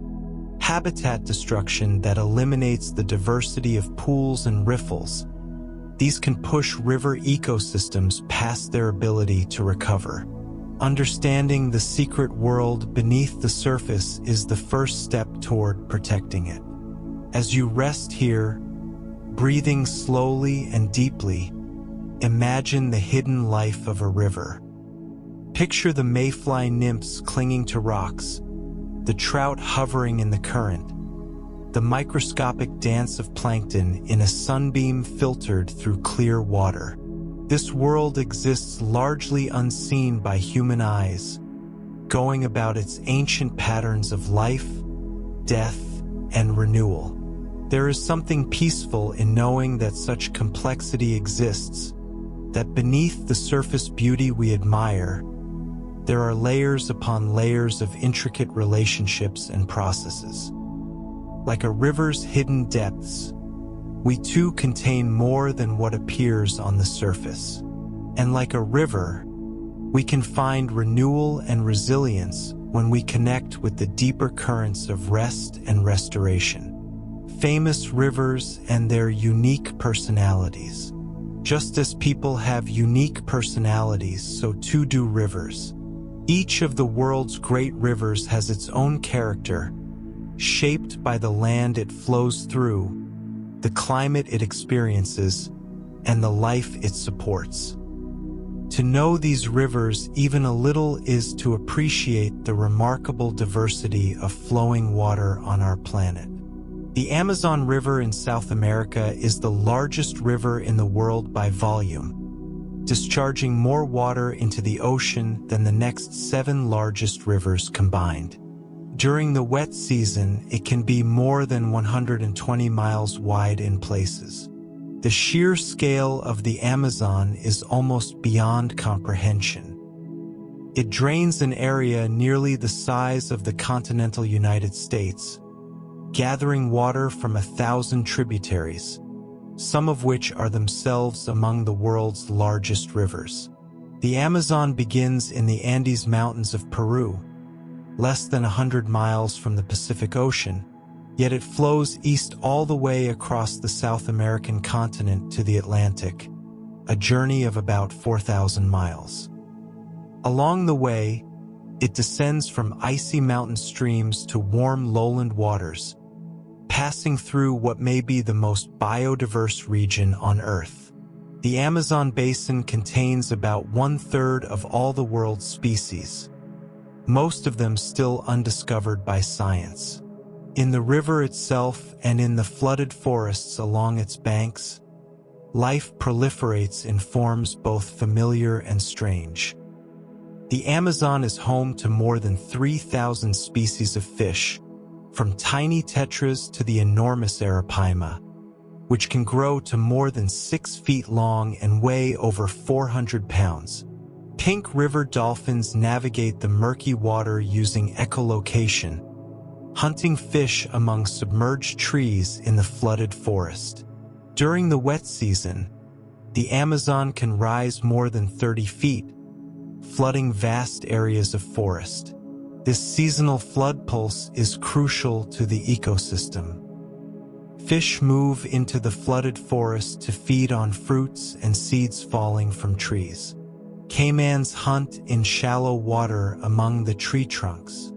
Speaker 1: habitat destruction that eliminates the diversity of pools and riffles. These can push river ecosystems past their ability to recover. Understanding the secret world beneath the surface is the first step toward protecting it. As you rest here, breathing slowly and deeply, imagine the hidden life of a river. Picture the mayfly nymphs clinging to rocks, the trout hovering in the current, the microscopic dance of plankton in a sunbeam filtered through clear water. This world exists largely unseen by human eyes, going about its ancient patterns of life, death, and renewal. There is something peaceful in knowing that such complexity exists, that beneath the surface beauty we admire, there are layers upon layers of intricate relationships and processes. Like a river's hidden depths, we too contain more than what appears on the surface. And like a river, we can find renewal and resilience when we connect with the deeper currents of rest and restoration. Famous rivers and their unique personalities. Just as people have unique personalities, so too do rivers. Each of the world's great rivers has its own character, shaped by the land it flows through, the climate it experiences, and the life it supports. To know these rivers even a little is to appreciate the remarkable diversity of flowing water on our planet. The Amazon River in South America is the largest river in the world by volume, discharging more water into the ocean than the next 7 largest rivers combined. During the wet season, it can be more than 120 miles wide in places. The sheer scale of the Amazon is almost beyond comprehension. It drains an area nearly the size of the continental United States, gathering water from 1,000 tributaries, some of which are themselves among the world's largest rivers. The Amazon begins in the Andes Mountains of Peru, less than 100 miles from the Pacific Ocean, yet it flows east all the way across the South American continent to the Atlantic, a journey of about 4,000 miles. Along the way, it descends from icy mountain streams to warm lowland waters, passing through what may be the most biodiverse region on Earth. The Amazon basin contains about 1/3 of all the world's species, most of them still undiscovered by science. In the river itself and in the flooded forests along its banks, life proliferates in forms both familiar and strange. The Amazon is home to more than 3,000 species of fish, from tiny tetras to the enormous arapaima, which can grow to more than 6 feet long and weigh over 400 pounds. Pink river dolphins navigate the murky water using echolocation, hunting fish among submerged trees in the flooded forest. During the wet season, the Amazon can rise more than 30 feet, flooding vast areas of forest. This seasonal flood pulse is crucial to the ecosystem. Fish move into the flooded forest to feed on fruits and seeds falling from trees. Caimans hunt in shallow water among the tree trunks.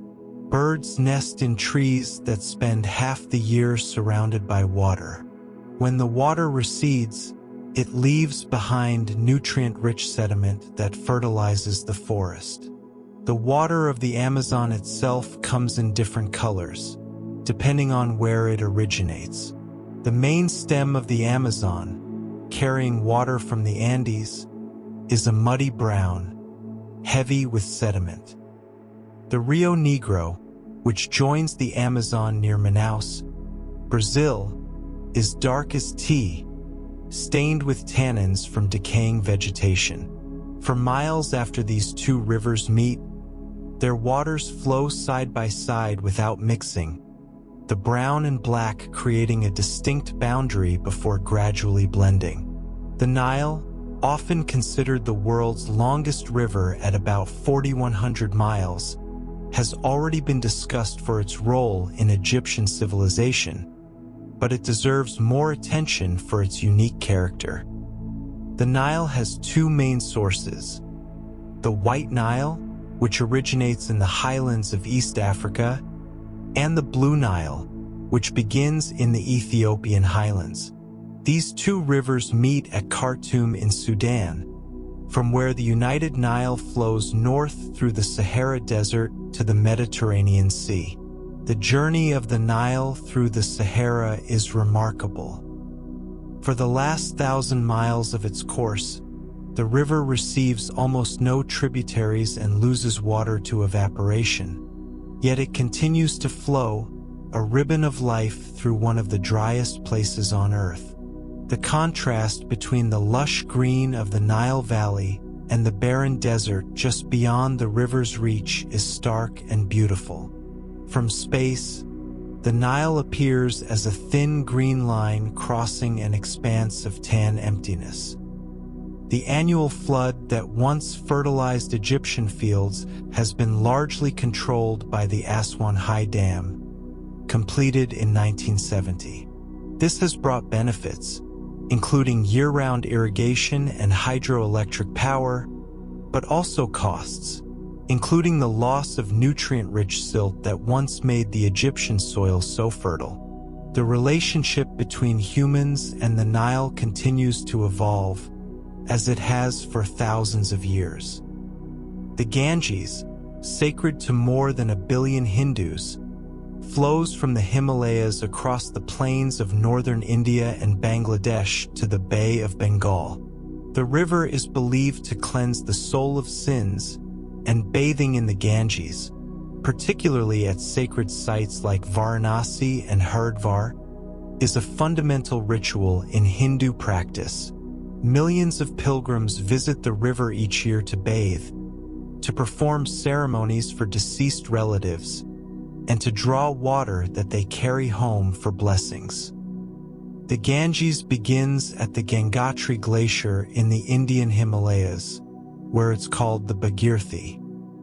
Speaker 1: Birds nest in trees that spend half the year surrounded by water. When the water recedes, it leaves behind nutrient-rich sediment that fertilizes the forest. The water of the Amazon itself comes in different colors, depending on where it originates. The main stem of the Amazon, carrying water from the Andes, is a muddy brown, heavy with sediment. The Rio Negro, which joins the Amazon near Manaus, Brazil, is dark as tea, stained with tannins from decaying vegetation. For miles after these two rivers meet, their waters flow side by side without mixing, the brown and black creating a distinct boundary before gradually blending. The Nile, often considered the world's longest river at about 4,100 miles, has already been discussed for its role in Egyptian civilization, but it deserves more attention for its unique character. The Nile has two main sources: the White Nile, which originates in the highlands of East Africa, and the Blue Nile, which begins in the Ethiopian highlands. These two rivers meet at Khartoum in Sudan, from where the United Nile flows north through the Sahara Desert to the Mediterranean Sea. The journey of the Nile through the Sahara is remarkable. For the last 1,000 miles of its course, the river receives almost no tributaries and loses water to evaporation. Yet it continues to flow, a ribbon of life through one of the driest places on Earth. The contrast between the lush green of the Nile Valley and the barren desert just beyond the river's reach is stark and beautiful. From space, the Nile appears as a thin green line crossing an expanse of tan emptiness. The annual flood that once fertilized Egyptian fields has been largely controlled by the Aswan High Dam, completed in 1970. This has brought benefits, including year-round irrigation and hydroelectric power, but also costs, including the loss of nutrient-rich silt that once made the Egyptian soil so fertile. The relationship between humans and the Nile continues to evolve, as it has for thousands of years. The Ganges, sacred to more than 1 billion Hindus, flows from the Himalayas across the plains of northern India and Bangladesh to the Bay of Bengal. The river is believed to cleanse the soul of sins, and bathing in the Ganges, particularly at sacred sites like Varanasi and Haridwar, is a fundamental ritual in Hindu practice. Millions of pilgrims visit the river each year to bathe, to perform ceremonies for deceased relatives, and to draw water that they carry home for blessings. The Ganges begins at the Gangotri Glacier in the Indian Himalayas, where it's called the Bhagirathi.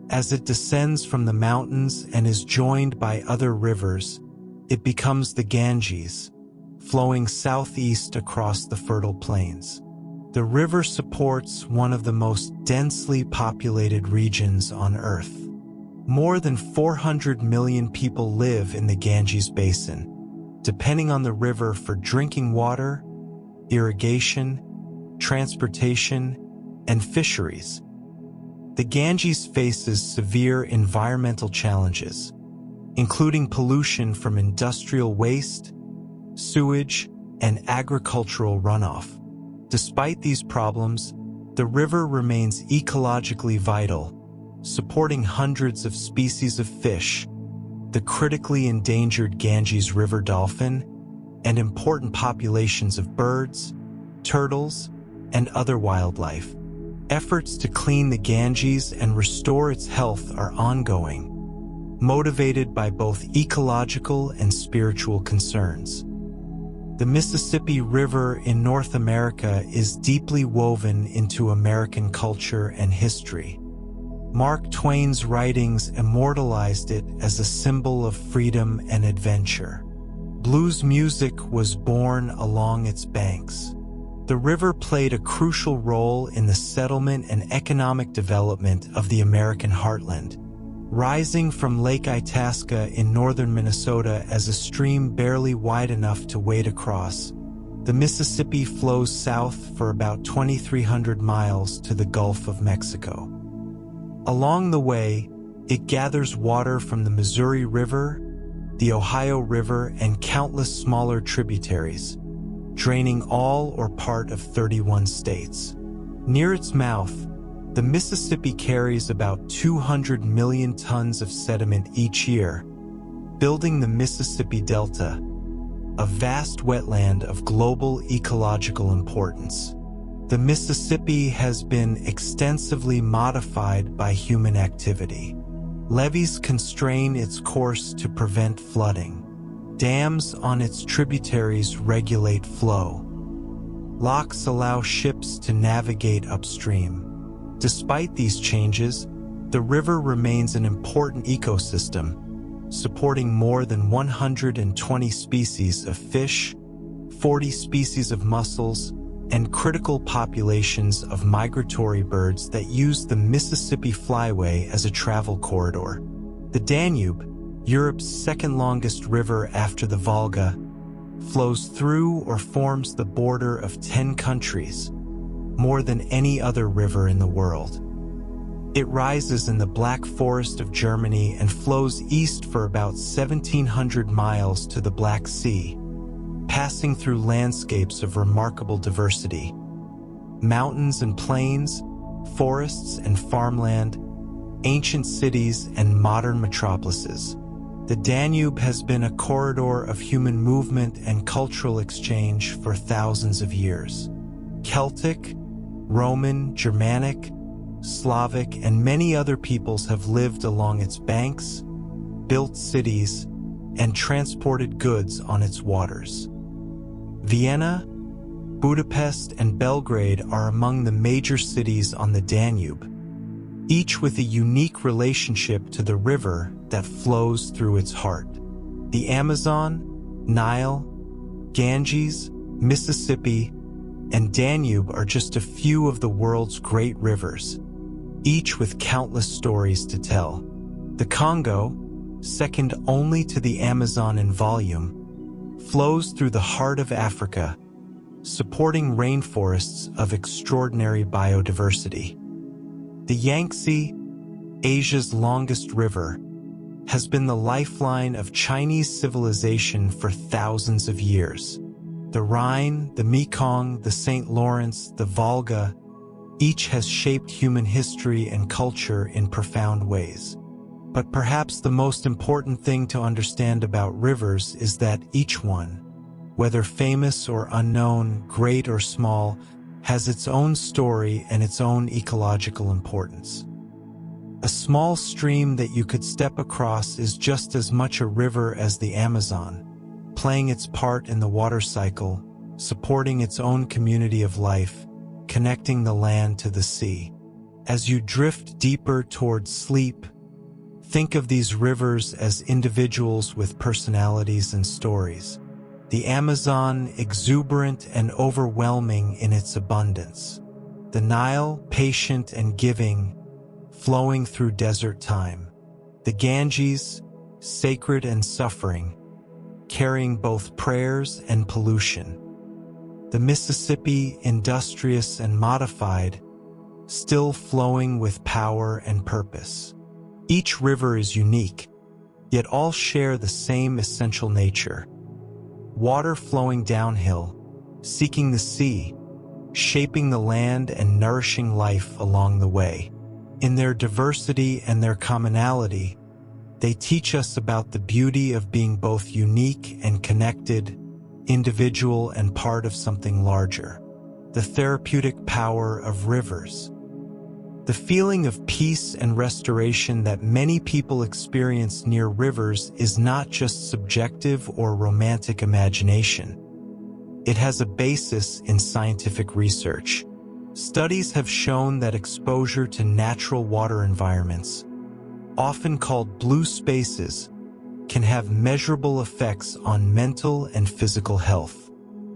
Speaker 1: As it descends from the mountains and is joined by other rivers, it becomes the Ganges, flowing southeast across the fertile plains. The river supports one of the most densely populated regions on Earth. More than 400 million people live in the Ganges Basin, depending on the river for drinking water, irrigation, transportation, and fisheries. The Ganges faces severe environmental challenges, including pollution from industrial waste, sewage, and agricultural runoff. Despite these problems, the river remains ecologically vital, supporting hundreds of species of fish, the critically endangered Ganges river dolphin, and important populations of birds, turtles, and other wildlife. Efforts to clean the Ganges and restore its health are ongoing, motivated by both ecological and spiritual concerns. The Mississippi River in North America is deeply woven into American culture and history. Mark Twain's writings immortalized it as a symbol of freedom and adventure. Blues music was born along its banks. The river played a crucial role in the settlement and economic development of the American heartland, rising from Lake Itasca in northern Minnesota as a stream barely wide enough to wade across. The Mississippi flows south for about 2,300 miles to the Gulf of Mexico. Along the way, it gathers water from the Missouri River, the Ohio River, and countless smaller tributaries, draining all or part of 31 states. Near its mouth, the Mississippi carries about 200 million tons of sediment each year, building the Mississippi Delta, a vast wetland of global ecological importance. The Mississippi has been extensively modified by human activity. Levees constrain its course to prevent flooding. Dams on its tributaries regulate flow. Locks allow ships to navigate upstream. Despite these changes, the river remains an important ecosystem, supporting more than 120 species of fish, 40 species of mussels, and critical populations of migratory birds that use the Mississippi Flyway as a travel corridor. The Danube, Europe's second longest river after the Volga, flows through or forms the border of 10 countries, more than any other river in the world. It rises in the Black Forest of Germany and flows east for about 1,700 miles to the Black Sea, passing through landscapes of remarkable diversity. Mountains and plains, forests and farmland, ancient cities and modern metropolises. The Danube has been a corridor of human movement and cultural exchange for thousands of years. Celtic, Roman, Germanic, Slavic, and many other peoples have lived along its banks, built cities, and transported goods on its waters. Vienna, Budapest, and Belgrade are among the major cities on the Danube, each with a unique relationship to the river that flows through its heart. The Amazon, Nile, Ganges, Mississippi, and Danube are just a few of the world's great rivers, each with countless stories to tell. The Congo, second only to the Amazon in volume, flows through the heart of Africa, supporting rainforests of extraordinary biodiversity. The Yangtze, Asia's longest river, has been the lifeline of Chinese civilization for thousands of years. The Rhine, the Mekong, the St. Lawrence, the Volga, each has shaped human history and culture in profound ways. But perhaps the most important thing to understand about rivers is that each one, whether famous or unknown, great or small, has its own story and its own ecological importance. A small stream that you could step across is just as much a river as the Amazon, playing its part in the water cycle, supporting its own community of life, connecting the land to the sea. As you drift deeper towards sleep, think of these rivers as individuals with personalities and stories. The Amazon, exuberant and overwhelming in its abundance. The Nile, patient and giving, flowing through desert time. The Ganges, sacred and suffering, carrying both prayers and pollution. The Mississippi, industrious and modified, still flowing with power and purpose. Each river is unique, yet all share the same essential nature. Water flowing downhill, seeking the sea, shaping the land and nourishing life along the way. In their diversity and their commonality, they teach us about the beauty of being both unique and connected, individual and part of something larger. The therapeutic power of rivers. The feeling of peace and restoration that many people experience near rivers is not just subjective or romantic imagination. It has a basis in scientific research. Studies have shown that exposure to natural water environments, often called blue spaces, can have measurable effects on mental and physical health.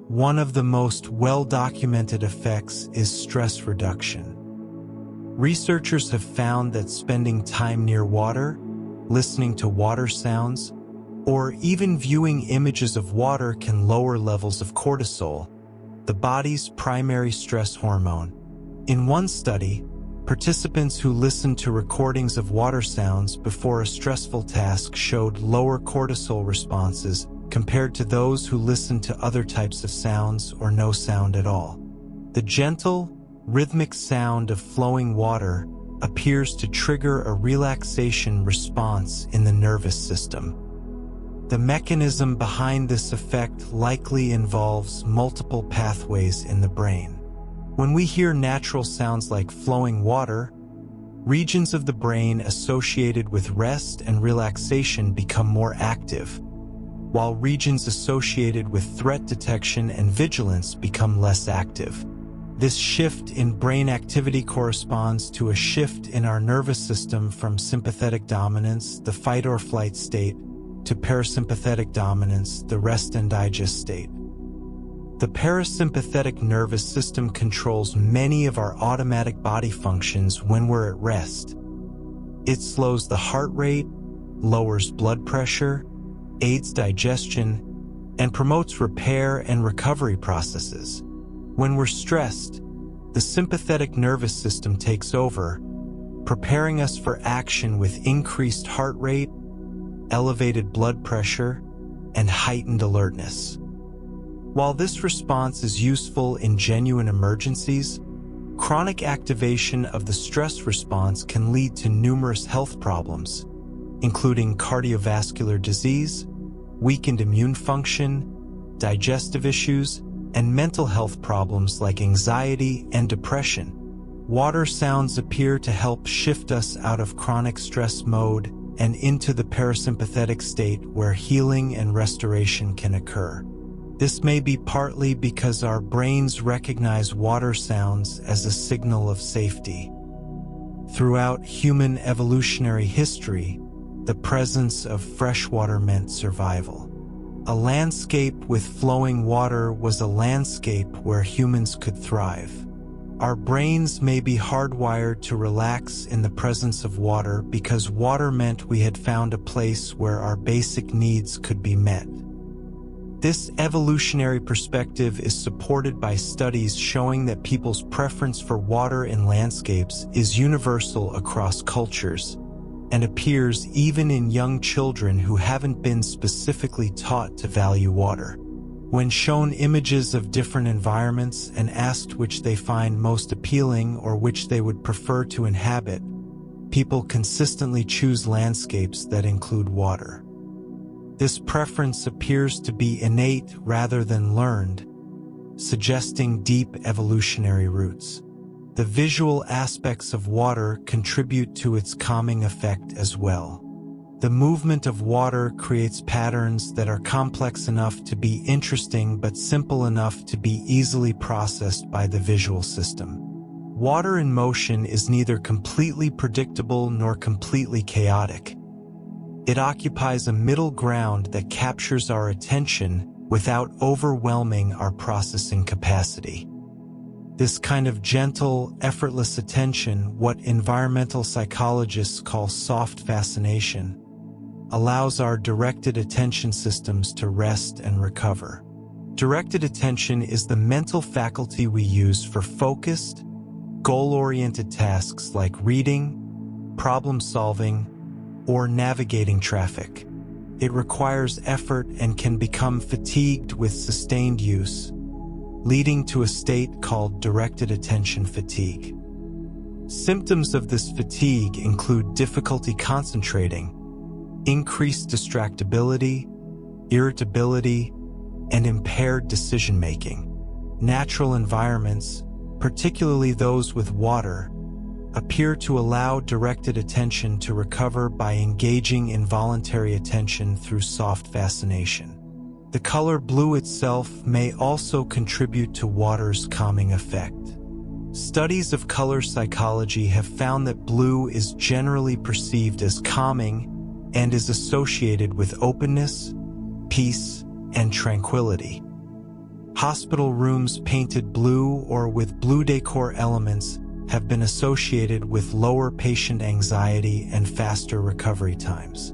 Speaker 1: One of the most well-documented effects is stress reduction. Researchers have found that spending time near water, listening to water sounds, or even viewing images of water can lower levels of cortisol, the body's primary stress hormone. In one study, participants who listened to recordings of water sounds before a stressful task showed lower cortisol responses compared to those who listened to other types of sounds or no sound at all. The gentle, rhythmic sound of flowing water appears to trigger a relaxation response in the nervous system. The mechanism behind this effect likely involves multiple pathways in the brain. When we hear natural sounds like flowing water, regions of the brain associated with rest and relaxation become more active, while regions associated with threat detection and vigilance become less active. This shift in brain activity corresponds to a shift in our nervous system from sympathetic dominance, the fight or flight state, to parasympathetic dominance, the rest and digest state. The parasympathetic nervous system controls many of our automatic body functions when we're at rest. It slows the heart rate, lowers blood pressure, aids digestion, and promotes repair and recovery processes. When we're stressed, the sympathetic nervous system takes over, preparing us for action with increased heart rate, elevated blood pressure, and heightened alertness. While this response is useful in genuine emergencies, chronic activation of the stress response can lead to numerous health problems, including cardiovascular disease, weakened immune function, digestive issues, and mental health problems like anxiety and depression. Water sounds appear to help shift us out of chronic stress mode and into the parasympathetic state where healing and restoration can occur. This may be partly because our brains recognize water sounds as a signal of safety. Throughout human evolutionary history, the presence of fresh water meant survival. A landscape with flowing water was a landscape where humans could thrive. Our brains may be hardwired to relax in the presence of water because water meant we had found a place where our basic needs could be met. This evolutionary perspective is supported by studies showing that people's preference for water in landscapes is universal across cultures and appears even in young children who haven't been specifically taught to value water. When shown images of different environments and asked which they find most appealing or which they would prefer to inhabit, people consistently choose landscapes that include water. This preference appears to be innate rather than learned, suggesting deep evolutionary roots. The visual aspects of water contribute to its calming effect as well. The movement of water creates patterns that are complex enough to be interesting but simple enough to be easily processed by the visual system. Water in motion is neither completely predictable nor completely chaotic. It occupies a middle ground that captures our attention without overwhelming our processing capacity. This kind of gentle, effortless attention, what environmental psychologists call soft fascination, allows our directed attention systems to rest and recover. Directed attention is the mental faculty we use for focused, goal-oriented tasks like reading, problem-solving, or navigating traffic. It requires effort and can become fatigued with sustained use, leading to a state called directed attention fatigue. Symptoms of this fatigue include difficulty concentrating, increased distractibility, irritability, and impaired decision-making. Natural environments, particularly those with water, appear to allow directed attention to recover by engaging involuntary attention through soft fascination. The color blue itself may also contribute to water's calming effect. Studies of color psychology have found that blue is generally perceived as calming and is associated with openness, peace, and tranquility. Hospital rooms painted blue or with blue decor elements have been associated with lower patient anxiety and faster recovery times.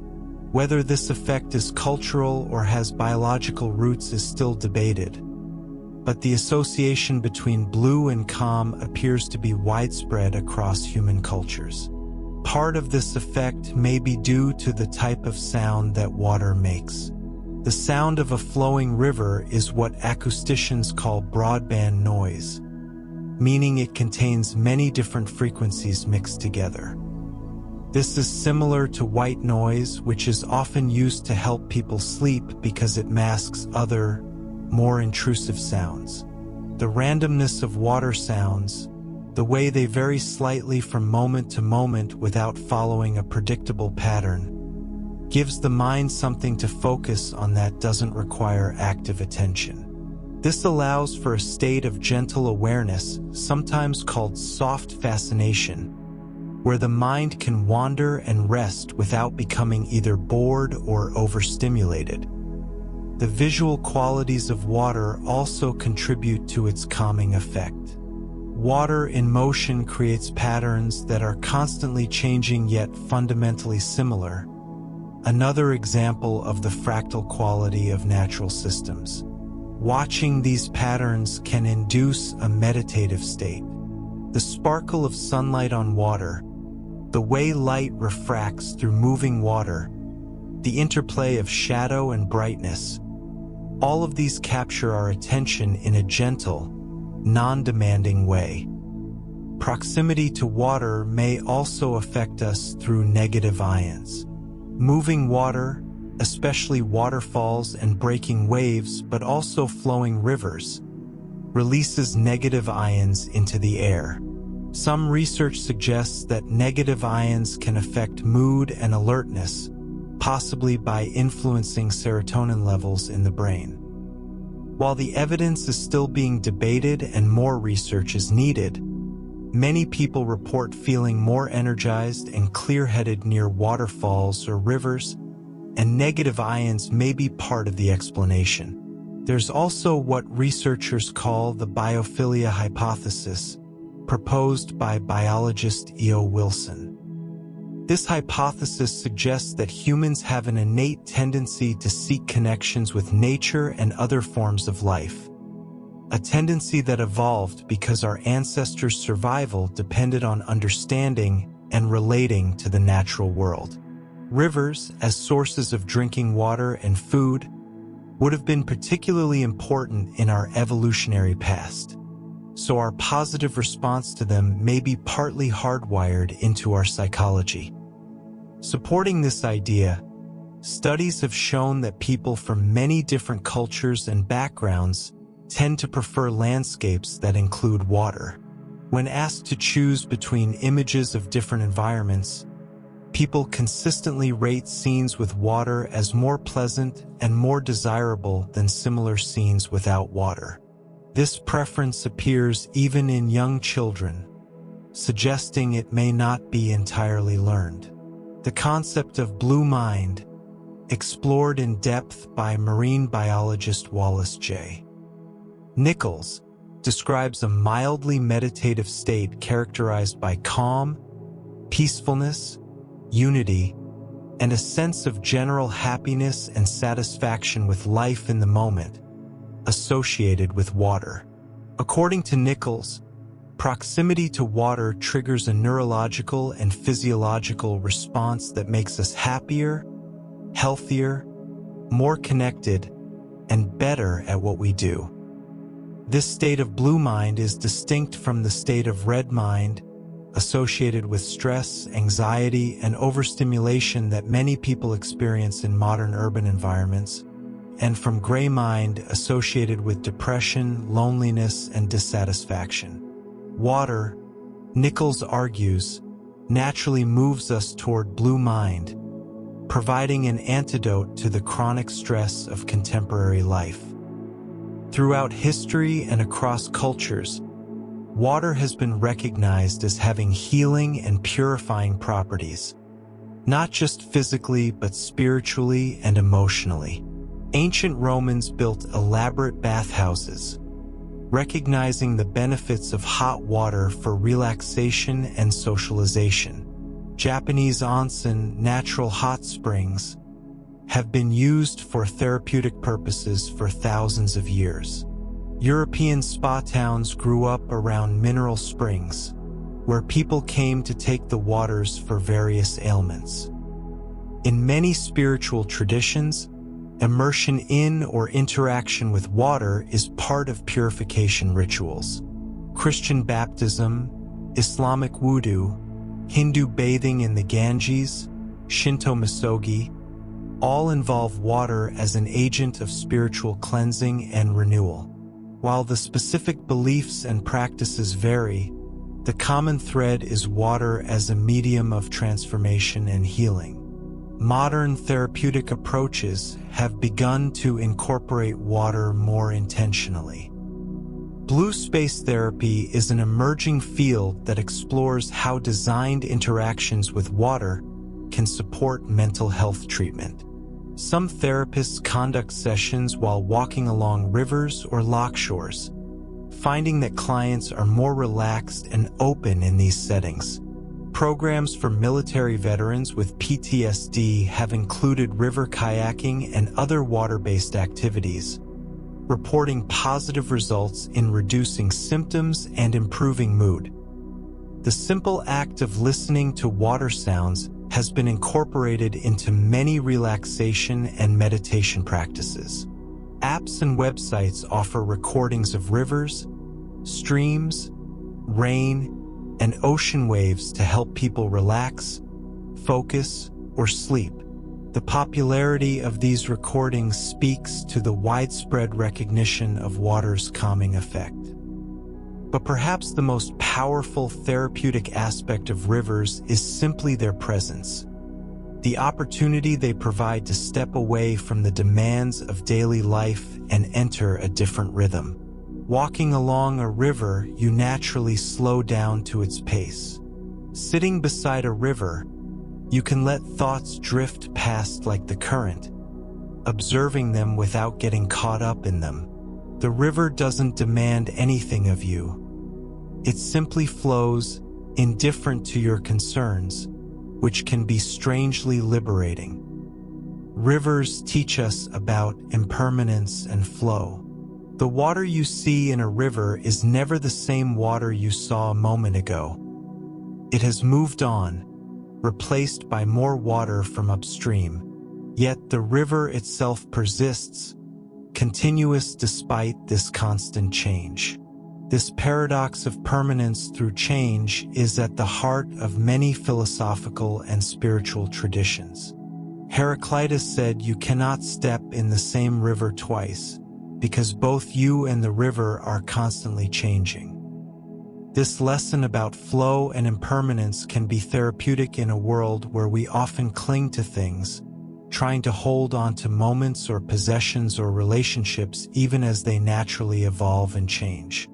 Speaker 1: Whether this effect is cultural or has biological roots is still debated, but the association between blue and calm appears to be widespread across human cultures. Part of this effect may be due to the type of sound that water makes. The sound of a flowing river is what acousticians call broadband noise, meaning it contains many different frequencies mixed together. This is similar to white noise, which is often used to help people sleep because it masks other, more intrusive sounds. The randomness of water sounds, the way they vary slightly from moment to moment without following a predictable pattern, gives the mind something to focus on that doesn't require active attention. This allows for a state of gentle awareness, sometimes called soft fascination, where the mind can wander and rest without becoming either bored or overstimulated. The visual qualities of water also contribute to its calming effect. Water in motion creates patterns that are constantly changing yet fundamentally similar. Another example of the fractal quality of natural systems. Watching these patterns can induce a meditative state. The sparkle of sunlight on water, the way light refracts through moving water, the interplay of shadow and brightness, all of these capture our attention in a gentle, non-demanding way. Proximity to water may also affect us through negative ions. Moving water, especially waterfalls and breaking waves, but also flowing rivers, releases negative ions into the air. Some research suggests that negative ions can affect mood and alertness, possibly by influencing serotonin levels in the brain. While the evidence is still being debated and more research is needed, many people report feeling more energized and clear-headed near waterfalls or rivers, and negative ions may be part of the explanation. There's also what researchers call the biophilia hypothesis, proposed by biologist E.O. Wilson. This hypothesis suggests that humans have an innate tendency to seek connections with nature and other forms of life, a tendency that evolved because our ancestors' survival depended on understanding and relating to the natural world. Rivers, as sources of drinking water and food, would have been particularly important in our evolutionary past, so our positive response to them may be partly hardwired into our psychology. Supporting this idea, studies have shown that people from many different cultures and backgrounds tend to prefer landscapes that include water. When asked to choose between images of different environments, people consistently rate scenes with water as more pleasant and more desirable than similar scenes without water. This preference appears even in young children, suggesting it may not be entirely learned. The concept of blue mind, explored in depth by marine biologist Wallace J. Nichols, describes a mildly meditative state characterized by calm, peacefulness, unity, and a sense of general happiness and satisfaction with life in the moment, associated with water. According to Nichols, proximity to water triggers a neurological and physiological response that makes us happier, healthier, more connected, and better at what we do. This state of blue mind is distinct from the state of red mind, associated with stress, anxiety, and overstimulation that many people experience in modern urban environments, and from gray mind, associated with depression, loneliness, and dissatisfaction. Water, Nichols argues, naturally moves us toward blue mind, providing an antidote to the chronic stress of contemporary life. Throughout history and across cultures, water has been recognized as having healing and purifying properties, not just physically but spiritually and emotionally. Ancient Romans built elaborate bathhouses, recognizing the benefits of hot water for relaxation and socialization. Japanese onsen, natural hot springs, have been used for therapeutic purposes for thousands of years. European spa towns grew up around mineral springs, where people came to take the waters for various ailments. In many spiritual traditions, immersion in or interaction with water is part of purification rituals. Christian baptism, Islamic wudu, Hindu bathing in the Ganges, Shinto misogi, all involve water as an agent of spiritual cleansing and renewal. While the specific beliefs and practices vary, the common thread is water as a medium of transformation and healing. Modern therapeutic approaches have begun to incorporate water more intentionally. Blue space therapy is an emerging field that explores how designed interactions with water can support mental health treatment. Some therapists conduct sessions while walking along rivers or loch shores, finding that clients are more relaxed and open in these settings. Programs for military veterans with PTSD have included river kayaking and other water-based activities, reporting positive results in reducing symptoms and improving mood. The simple act of listening to water sounds has been incorporated into many relaxation and meditation practices. Apps and websites offer recordings of rivers, streams, rain, and ocean waves to help people relax, focus, or sleep. The popularity of these recordings speaks to the widespread recognition of water's calming effect. But perhaps the most powerful therapeutic aspect of rivers is simply their presence. The opportunity they provide to step away from the demands of daily life and enter a different rhythm. Walking along a river, you naturally slow down to its pace. Sitting beside a river, you can let thoughts drift past like the current, observing them without getting caught up in them. The river doesn't demand anything of you. It simply flows, indifferent to your concerns, which can be strangely liberating. Rivers teach us about impermanence and flow. The water you see in a river is never the same water you saw a moment ago. It has moved on, replaced by more water from upstream. Yet the river itself persists, continuous despite this constant change. This paradox of permanence through change is at the heart of many philosophical and spiritual traditions. Heraclitus said you cannot step in the same river twice, because both you and the river are constantly changing. This lesson about flow and impermanence can be therapeutic in a world where we often cling to things, trying to hold on to moments or possessions or relationships even as they naturally evolve and change.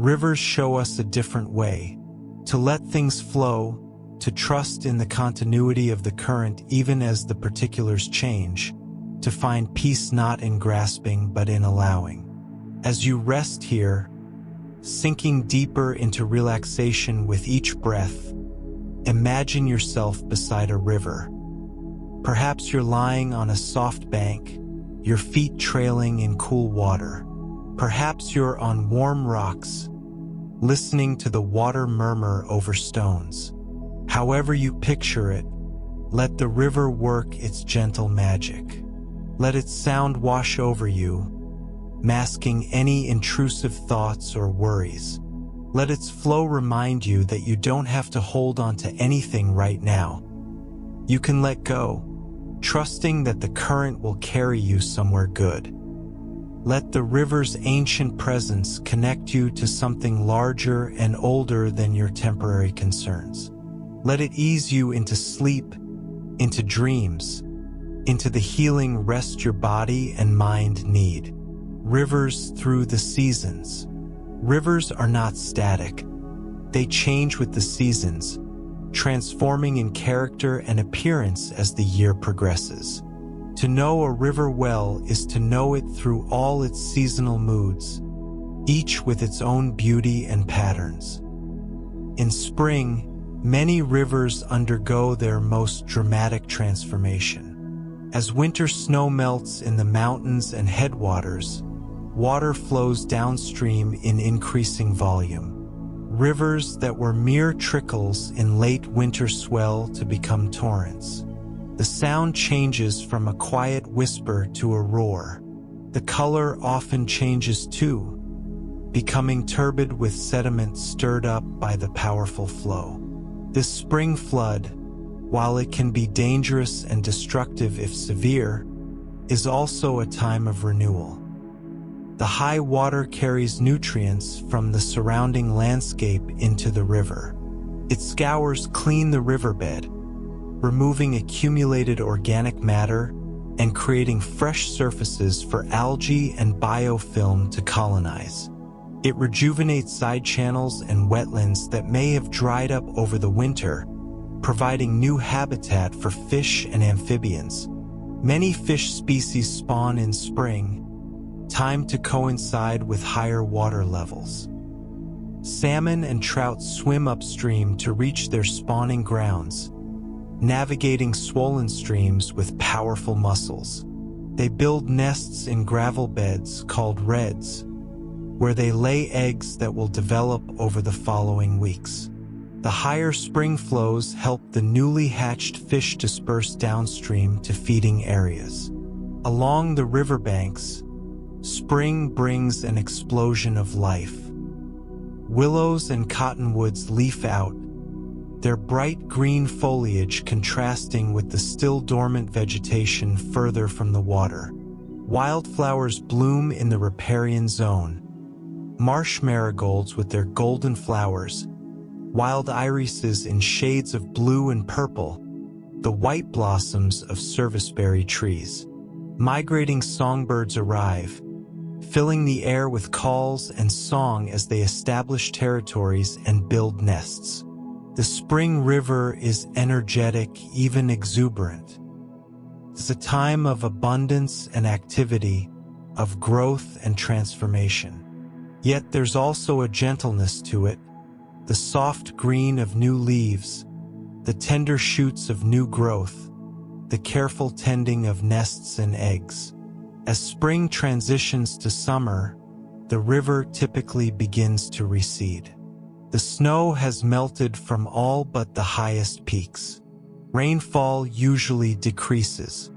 Speaker 1: Rivers show us a different way, to let things flow, to trust in the continuity of the current even as the particulars change, to find peace not in grasping but in allowing. As you rest here, sinking deeper into relaxation with each breath, imagine yourself beside a river. Perhaps you're lying on a soft bank, your feet trailing in cool water. Perhaps you're on warm rocks, listening to the water murmur over stones. However you picture it, let the river work its gentle magic. Let its sound wash over you, masking any intrusive thoughts or worries. Let its flow remind you that you don't have to hold on to anything right now. You can let go, trusting that the current will carry you somewhere good. Let the river's ancient presence connect you to something larger and older than your temporary concerns. Let it ease you into sleep, into dreams, into the healing rest your body and mind need. Rivers through the seasons. Rivers are not static. They change with the seasons, transforming in character and appearance as the year progresses. To know a river well is to know it through all its seasonal moods, each with its own beauty and patterns. In spring, many rivers undergo their most dramatic transformation. As winter snow melts in the mountains and headwaters, water flows downstream in increasing volume. Rivers that were mere trickles in late winter swell to become torrents. The sound changes from a quiet whisper to a roar. The color often changes too, becoming turbid with sediment stirred up by the powerful flow. This spring flood, while it can be dangerous and destructive if severe, is also a time of renewal. The high water carries nutrients from the surrounding landscape into the river. It scours clean the riverbed, removing accumulated organic matter and creating fresh surfaces for algae and biofilm to colonize. It rejuvenates side channels and wetlands that may have dried up over the winter, providing new habitat for fish and amphibians. Many fish species spawn in spring, timed to coincide with higher water levels. Salmon and trout swim upstream to reach their spawning grounds, navigating swollen streams with powerful muscles. They build nests in gravel beds called redds, where they lay eggs that will develop over the following weeks. The higher spring flows help the newly hatched fish disperse downstream to feeding areas. Along the riverbanks, spring brings an explosion of life. Willows and cottonwoods leaf out, their bright green foliage contrasting with the still dormant vegetation further from the water. Wildflowers bloom in the riparian zone. Marsh marigolds with their golden flowers, wild irises in shades of blue and purple, the white blossoms of serviceberry trees. Migrating songbirds arrive, filling the air with calls and song as they establish territories and build nests. The spring river is energetic, even exuberant. It's a time of abundance and activity, of growth and transformation. Yet there's also a gentleness to it, the soft green of new leaves, the tender shoots of new growth, the careful tending of nests and eggs. As spring transitions to summer, the river typically begins to recede. The snow has melted from all but the highest peaks. Rainfall usually decreases.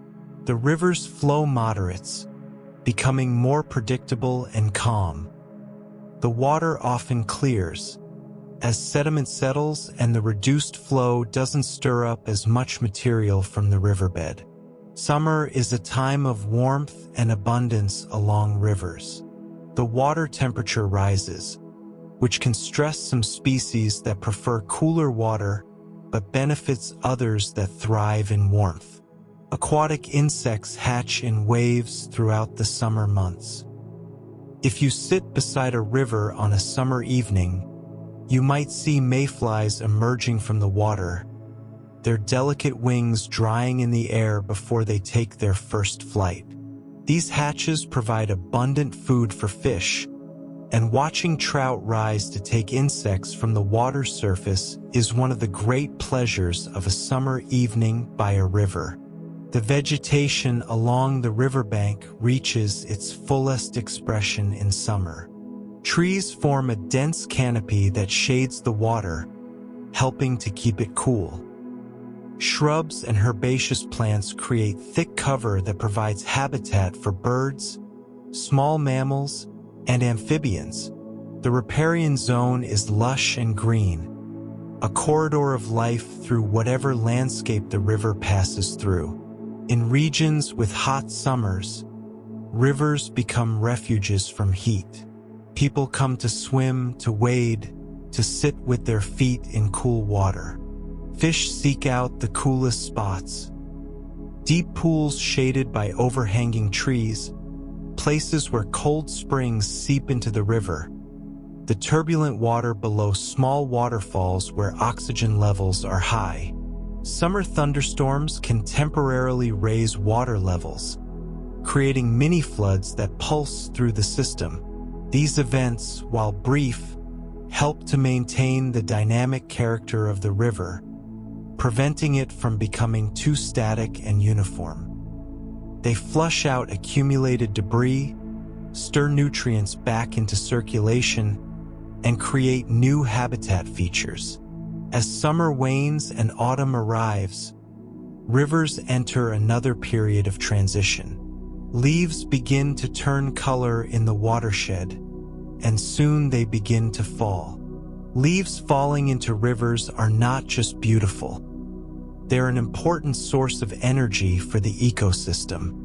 Speaker 1: The river's flow moderates, becoming more predictable and calm. The water often clears, as sediment settles and the reduced flow doesn't stir up as much material from the riverbed. Summer is a time of warmth and abundance along rivers. The water temperature rises, which can stress some species that prefer cooler water but benefits others that thrive in warmth. Aquatic insects hatch in waves throughout the summer months. If you sit beside a river on a summer evening, you might see mayflies emerging from the water, their delicate wings drying in the air before they take their first flight. These hatches provide abundant food for fish, and watching trout rise to take insects from the water surface is one of the great pleasures of a summer evening by a river. The vegetation along the riverbank reaches its fullest expression in summer. Trees form a dense canopy that shades the water, helping to keep it cool. Shrubs and herbaceous plants create thick cover that provides habitat for birds, small mammals, and amphibians. The riparian zone is lush and green, a corridor of life through whatever landscape the river passes through. In regions with hot summers, rivers become refuges from heat. People come to swim, to wade, to sit with their feet in cool water. Fish seek out the coolest spots. Deep pools shaded by overhanging trees, places where cold springs seep into the river. The turbulent water below small waterfalls where oxygen levels are high. Summer thunderstorms can temporarily raise water levels, creating mini floods that pulse through the system. These events, while brief, help to maintain the dynamic character of the river, preventing it from becoming too static and uniform. They flush out accumulated debris, stir nutrients back into circulation, and create new habitat features. As summer wanes and autumn arrives, rivers enter another period of transition. Leaves begin to turn color in the watershed, and soon they begin to fall. Leaves falling into rivers are not just beautiful. They're an important source of energy for the ecosystem.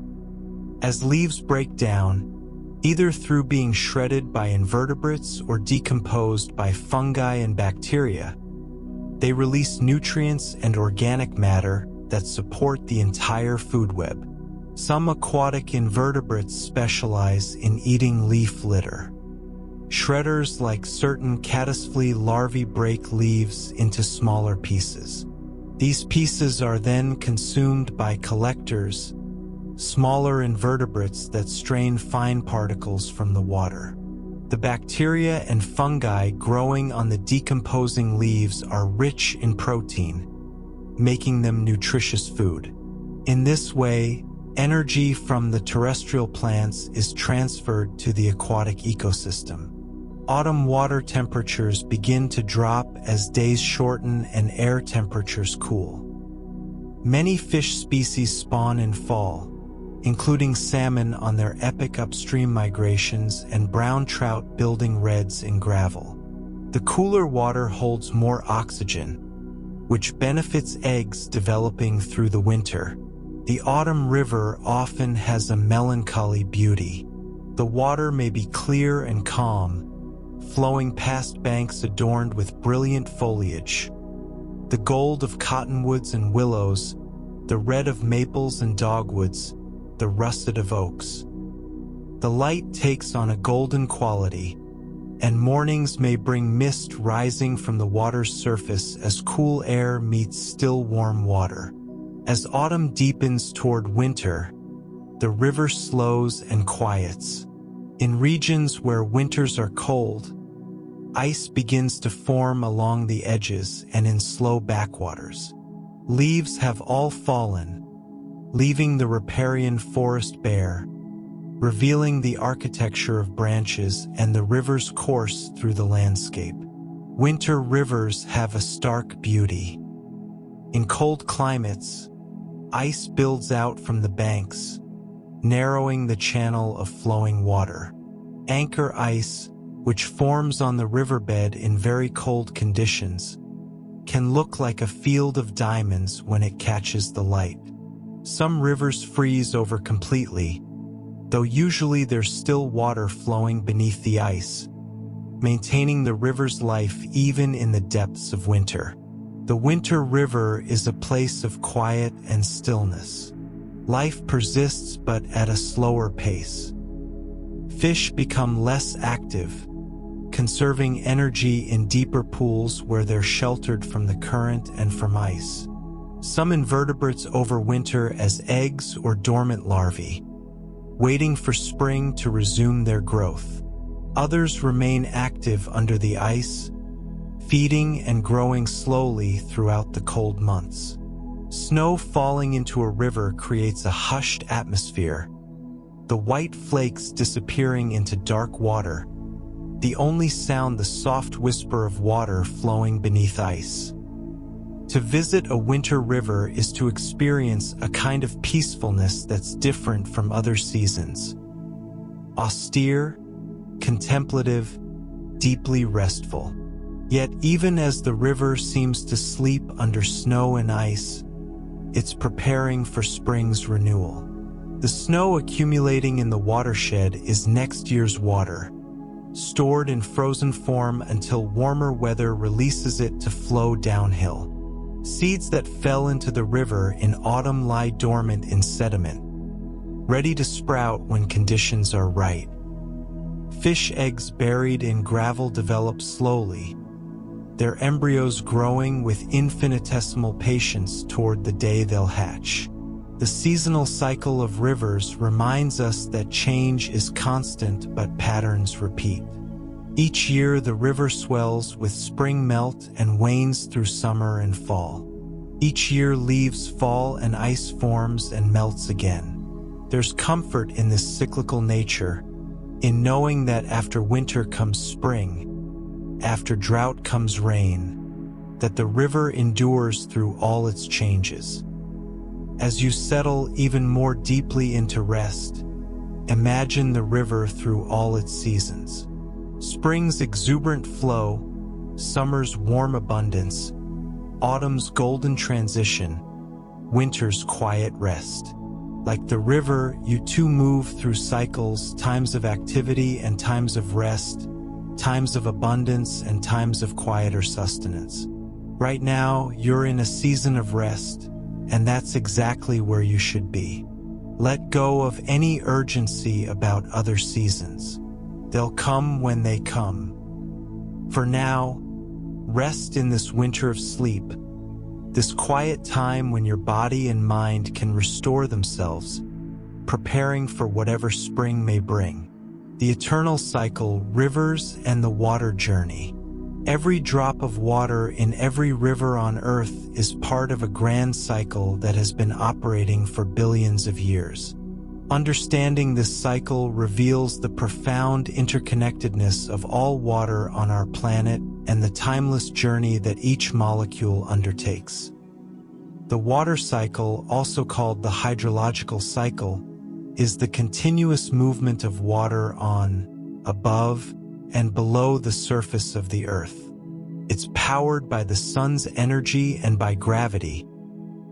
Speaker 1: As leaves break down, either through being shredded by invertebrates or decomposed by fungi and bacteria, they release nutrients and organic matter that support the entire food web. Some aquatic invertebrates specialize in eating leaf litter. Shredders like certain caddisfly larvae break leaves into smaller pieces. These pieces are then consumed by collectors, smaller invertebrates that strain fine particles from the water. The bacteria and fungi growing on the decomposing leaves are rich in protein, making them nutritious food. In this way, energy from the terrestrial plants is transferred to the aquatic ecosystem. Autumn water temperatures begin to drop as days shorten and air temperatures cool. Many fish species spawn in fall, including salmon on their epic upstream migrations and brown trout building redds in gravel. The cooler water holds more oxygen, which benefits eggs developing through the winter. The autumn river often has a melancholy beauty. The water may be clear and calm, flowing past banks adorned with brilliant foliage. The gold of cottonwoods and willows, the red of maples and dogwoods, the russet of oaks. The light takes on a golden quality, and mornings may bring mist rising from the water's surface as cool air meets still warm water. As autumn deepens toward winter, the river slows and quiets. In regions where winters are cold, ice begins to form along the edges and in slow backwaters. Leaves have all fallen, leaving the riparian forest bare, revealing the architecture of branches and the river's course through the landscape. Winter rivers have a stark beauty. In cold climates, ice builds out from the banks, narrowing the channel of flowing water. Anchor ice, which forms on the riverbed in very cold conditions, can look like a field of diamonds when it catches the light. Some rivers freeze over completely, though usually there's still water flowing beneath the ice, maintaining the river's life even in the depths of winter. The winter river is a place of quiet and stillness. Life persists but at a slower pace. Fish become less active, conserving energy in deeper pools where they're sheltered from the current and from ice. Some invertebrates overwinter as eggs or dormant larvae, waiting for spring to resume their growth. Others remain active under the ice, feeding and growing slowly throughout the cold months. Snow falling into a river creates a hushed atmosphere, the white flakes disappearing into dark water, the only sound the soft whisper of water flowing beneath ice. To visit a winter river is to experience a kind of peacefulness that's different from other seasons. Austere, contemplative, deeply restful. Yet even as the river seems to sleep under snow and ice, it's preparing for spring's renewal. The snow accumulating in the watershed is next year's water, stored in frozen form until warmer weather releases it to flow downhill. Seeds that fell into the river in autumn lie dormant in sediment, ready to sprout when conditions are right. Fish eggs buried in gravel develop slowly, their embryos growing with infinitesimal patience toward the day they'll hatch. The seasonal cycle of rivers reminds us that change is constant but patterns repeat. Each year the river swells with spring melt and wanes through summer and fall. Each year leaves fall and ice forms and melts again. There's comfort in this cyclical nature, in knowing that after winter comes spring, after drought comes rain, that the river endures through all its changes. As you settle even more deeply into rest, imagine the river through all its seasons. Spring's exuberant flow, summer's warm abundance, autumn's golden transition, winter's quiet rest. Like the river, you too move through cycles, times of activity and times of rest, times of abundance and times of quieter sustenance. Right now, you're in a season of rest, and that's exactly where you should be. Let go of any urgency about other seasons. They'll come when they come. For now, rest in this winter of sleep, this quiet time when your body and mind can restore themselves, preparing for whatever spring may bring. The eternal cycle, rivers and the water journey. Every drop of water in every river on Earth is part of a grand cycle that has been operating for billions of years. Understanding this cycle reveals the profound interconnectedness of all water on our planet and the timeless journey that each molecule undertakes. The water cycle, also called the hydrological cycle, is the continuous movement of water on, above, and below the surface of the Earth. It's powered by the sun's energy and by gravity,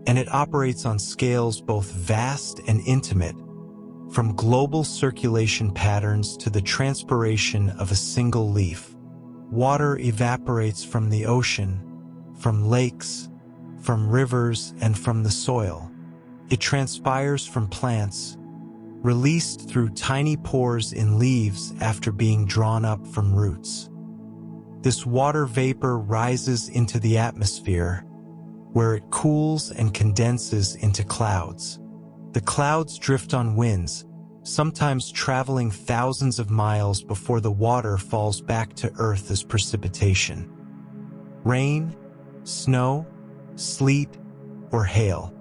Speaker 1: and it operates on scales both vast and intimate, from global circulation patterns to the transpiration of a single leaf. Water evaporates from the ocean, from lakes, from rivers, and from the soil. It transpires from plants, released through tiny pores in leaves after being drawn up from roots. This water vapor rises into the atmosphere, where it cools and condenses into clouds. The clouds drift on winds, sometimes traveling thousands of miles before the water falls back to Earth as precipitation. Rain, snow, sleet, or hail.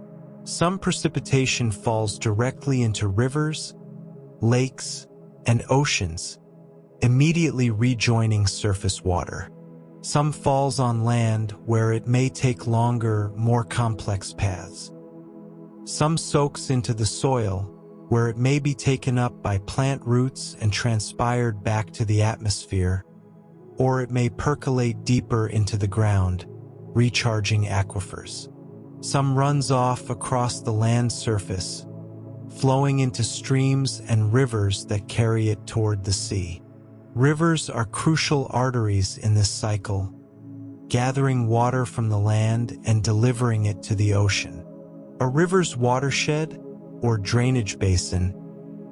Speaker 1: Some precipitation falls directly into rivers, lakes, and oceans, immediately rejoining surface water. Some falls on land where it may take longer, more complex paths. Some soaks into the soil, where it may be taken up by plant roots and transpired back to the atmosphere, or it may percolate deeper into the ground, recharging aquifers. Some runs off across the land surface, flowing into streams and rivers that carry it toward the sea. Rivers are crucial arteries in this cycle, gathering water from the land and delivering it to the ocean. A river's watershed, or drainage basin,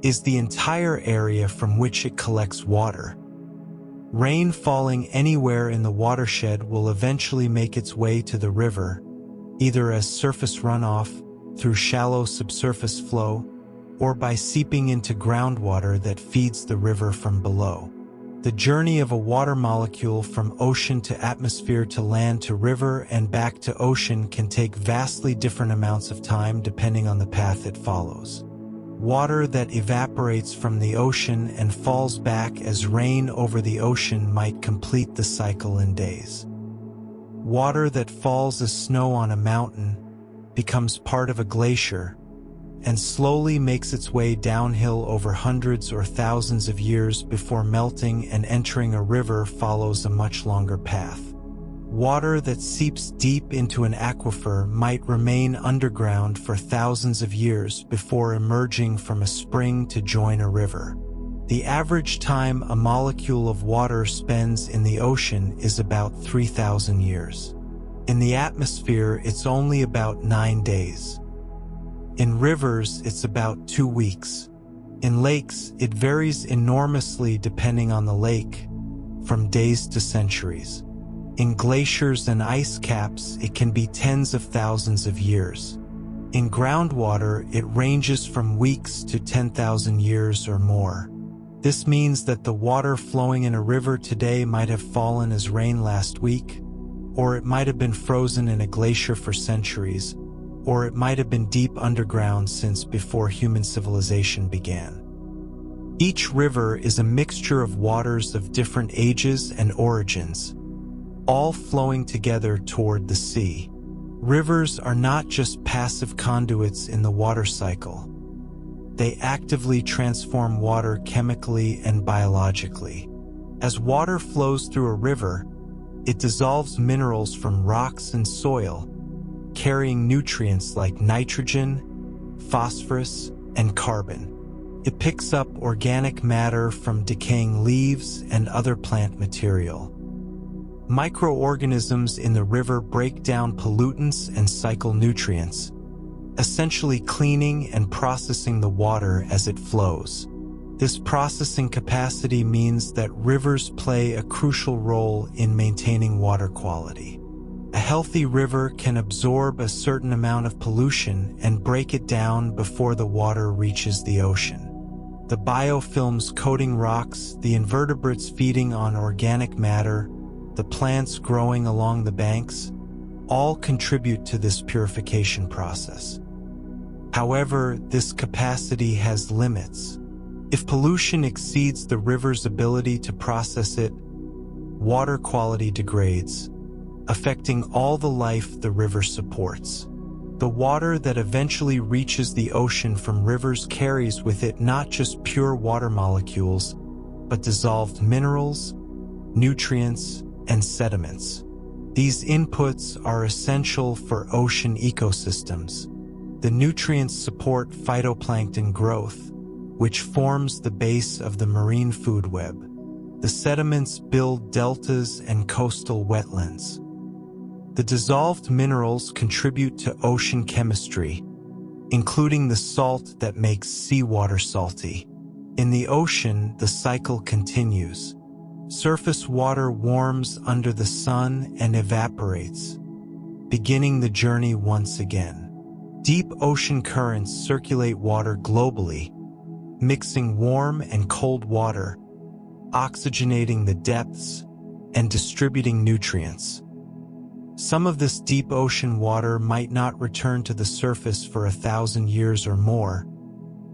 Speaker 1: is the entire area from which it collects water. Rain falling anywhere in the watershed will eventually make its way to the river, either as surface runoff, through shallow subsurface flow, or by seeping into groundwater that feeds the river from below. The journey of a water molecule from ocean to atmosphere to land to river and back to ocean can take vastly different amounts of time depending on the path it follows. Water that evaporates from the ocean and falls back as rain over the ocean might complete the cycle in days. Water that falls as snow on a mountain becomes part of a glacier and slowly makes its way downhill over hundreds or thousands of years before melting and entering a river follows a much longer path. Water that seeps deep into an aquifer might remain underground for thousands of years before emerging from a spring to join a river. The average time a molecule of water spends in the ocean is about 3,000 years. In the atmosphere, it's only about 9 days. In rivers, it's about 2 weeks. In lakes, it varies enormously depending on the lake, from days to centuries. In glaciers and ice caps, it can be tens of thousands of years. In groundwater, it ranges from weeks to 10,000 years or more. This means that the water flowing in a river today might have fallen as rain last week, or it might have been frozen in a glacier for centuries, or it might have been deep underground since before human civilization began. Each river is a mixture of waters of different ages and origins, all flowing together toward the sea. Rivers are not just passive conduits in the water cycle. They actively transform water chemically and biologically. As water flows through a river, it dissolves minerals from rocks and soil, carrying nutrients like nitrogen, phosphorus, and carbon. It picks up organic matter from decaying leaves and other plant material. Microorganisms in the river break down pollutants and cycle nutrients, essentially cleaning and processing the water as it flows. This processing capacity means that rivers play a crucial role in maintaining water quality. A healthy river can absorb a certain amount of pollution and break it down before the water reaches the ocean. The biofilms coating rocks, the invertebrates feeding on organic matter, the plants growing along the banks, all contribute to this purification process. However, this capacity has limits. If pollution exceeds the river's ability to process it, water quality degrades, affecting all the life the river supports. The water that eventually reaches the ocean from rivers carries with it not just pure water molecules, but dissolved minerals, nutrients, and sediments. These inputs are essential for ocean ecosystems. The nutrients support phytoplankton growth, which forms the base of the marine food web. The sediments build deltas and coastal wetlands. The dissolved minerals contribute to ocean chemistry, including the salt that makes seawater salty. In the ocean, the cycle continues. Surface water warms under the sun and evaporates, beginning the journey once again. Deep ocean currents circulate water globally, mixing warm and cold water, oxygenating the depths, and distributing nutrients. Some of this deep ocean water might not return to the surface for 1,000 years or more,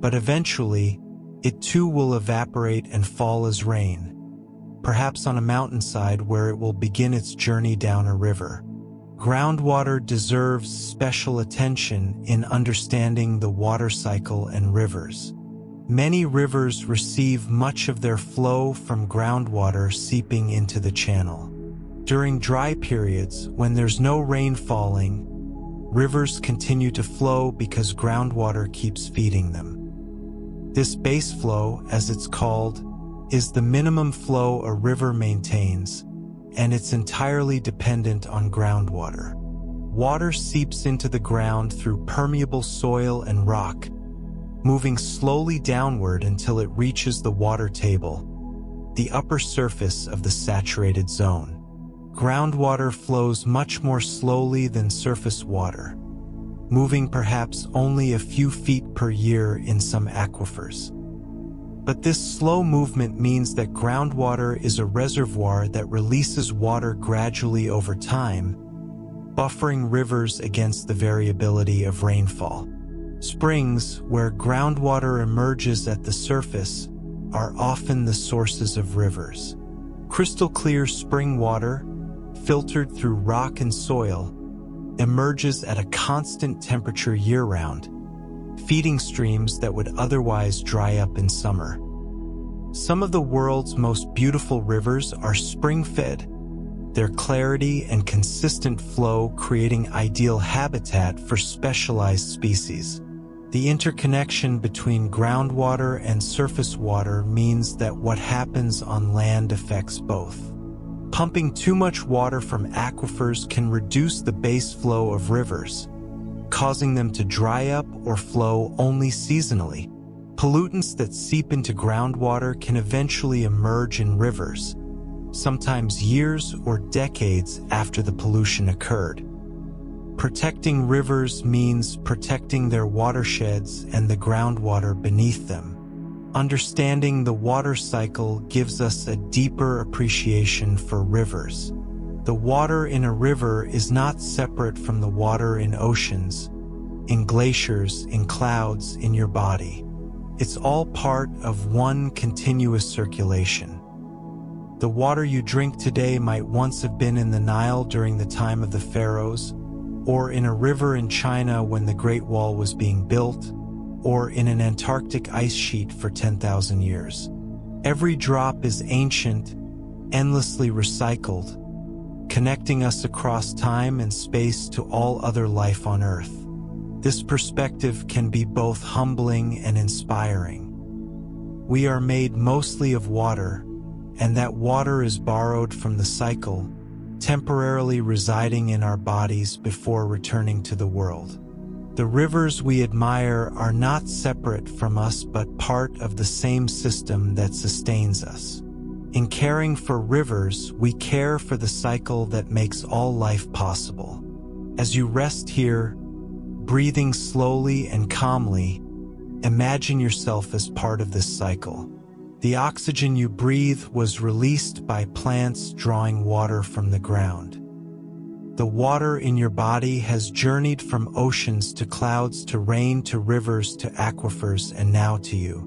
Speaker 1: but eventually, it too will evaporate and fall as rain, perhaps on a mountainside where it will begin its journey down a river. Groundwater deserves special attention in understanding the water cycle and rivers. Many rivers receive much of their flow from groundwater seeping into the channel. During dry periods, when there's no rain falling, rivers continue to flow because groundwater keeps feeding them. This base flow, as it's called, is the minimum flow a river maintains, and it's entirely dependent on groundwater. Water seeps into the ground through permeable soil and rock, moving slowly downward until it reaches the water table, the upper surface of the saturated zone. Groundwater flows much more slowly than surface water, moving perhaps only a few feet per year in some aquifers. But this slow movement means that groundwater is a reservoir that releases water gradually over time, buffering rivers against the variability of rainfall. Springs, where groundwater emerges at the surface, are often the sources of rivers. Crystal clear spring water, filtered through rock and soil, emerges at a constant temperature year-round, feeding streams that would otherwise dry up in summer. Some of the world's most beautiful rivers are spring-fed, their clarity and consistent flow creating ideal habitat for specialized species. The interconnection between groundwater and surface water means that what happens on land affects both. Pumping too much water from aquifers can reduce the base flow of rivers, causing them to dry up or flow only seasonally. Pollutants that seep into groundwater can eventually emerge in rivers, sometimes years or decades after the pollution occurred. Protecting rivers means protecting their watersheds and the groundwater beneath them. Understanding the water cycle gives us a deeper appreciation for rivers. The water in a river is not separate from the water in oceans, in glaciers, in clouds, in your body. It's all part of one continuous circulation. The water you drink today might once have been in the Nile during the time of the pharaohs, or in a river in China when the Great Wall was being built, or in an Antarctic ice sheet for 10,000 years. Every drop is ancient, endlessly recycled, connecting us across time and space to all other life on Earth. This perspective can be both humbling and inspiring. We are made mostly of water, and that water is borrowed from the cycle, temporarily residing in our bodies before returning to the world. The rivers we admire are not separate from us but part of the same system that sustains us. In caring for rivers, we care for the cycle that makes all life possible. As you rest here, breathing slowly and calmly, imagine yourself as part of this cycle. The oxygen you breathe was released by plants drawing water from the ground. The water in your body has journeyed from oceans to clouds to rain to rivers to aquifers and now to you.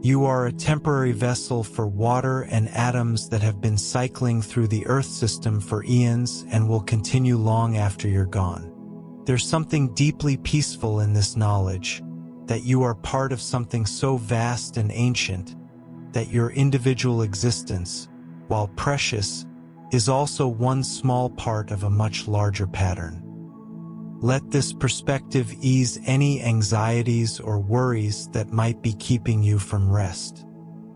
Speaker 1: You are a temporary vessel for water and atoms that have been cycling through the Earth system for eons and will continue long after you're gone. There's something deeply peaceful in this knowledge, that you are part of something so vast and ancient, that your individual existence, while precious, is also one small part of a much larger pattern. Let this perspective ease any anxieties or worries that might be keeping you from rest.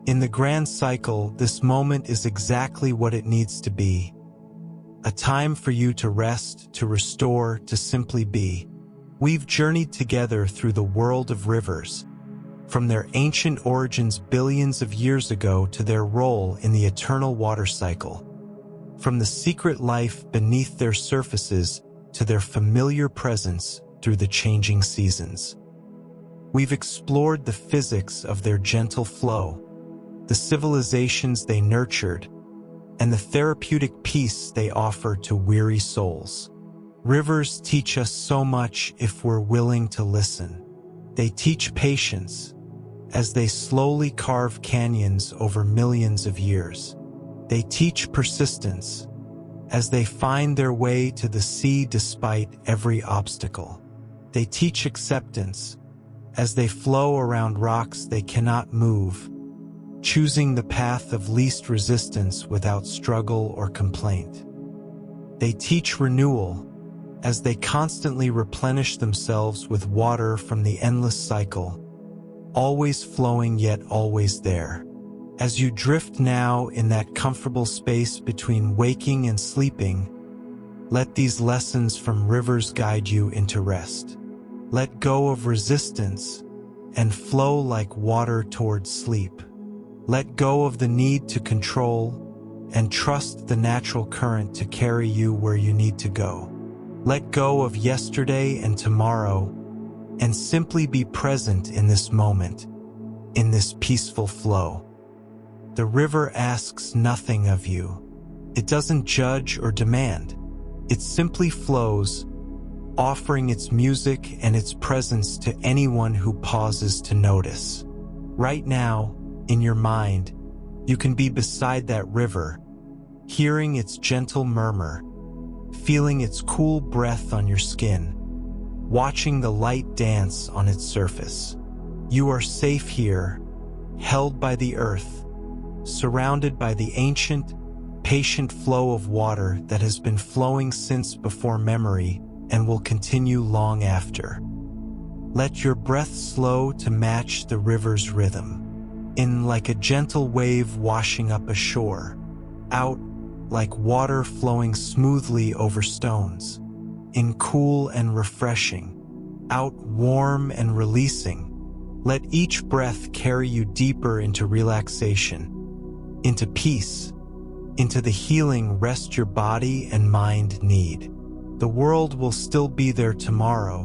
Speaker 1: In the grand cycle, this moment is exactly what it needs to be. A time for you to rest, to restore, to simply be. We've journeyed together through the world of rivers, from their ancient origins billions of years ago to their role in the eternal water cycle. From the secret life beneath their surfaces to their familiar presence through the changing seasons. We've explored the physics of their gentle flow, the civilizations they nurtured, and the therapeutic peace they offer to weary souls. Rivers teach us so much if we're willing to listen. They teach patience, as they slowly carve canyons over millions of years. They teach persistence, as they find their way to the sea despite every obstacle. They teach acceptance, as they flow around rocks they cannot move, choosing the path of least resistance without struggle or complaint. They teach renewal, as they constantly replenish themselves with water from the endless cycle, always flowing yet always there. As you drift now in that comfortable space between waking and sleeping, let these lessons from rivers guide you into rest. Let go of resistance and flow like water towards sleep. Let go of the need to control and trust the natural current to carry you where you need to go. Let go of yesterday and tomorrow and simply be present in this moment, in this peaceful flow. The river asks nothing of you. It doesn't judge or demand. It simply flows, offering its music and its presence to anyone who pauses to notice. Right now, in your mind, you can be beside that river, hearing its gentle murmur, feeling its cool breath on your skin, watching the light dance on its surface. You are safe here, held by the earth, surrounded by the ancient, patient flow of water that has been flowing since before memory and will continue long after. Let your breath slow to match the river's rhythm, in like a gentle wave washing up a shore, out like water flowing smoothly over stones, in cool and refreshing, out warm and releasing. Let each breath carry you deeper into relaxation, into peace, into the healing rest your body and mind need. The world will still be there tomorrow,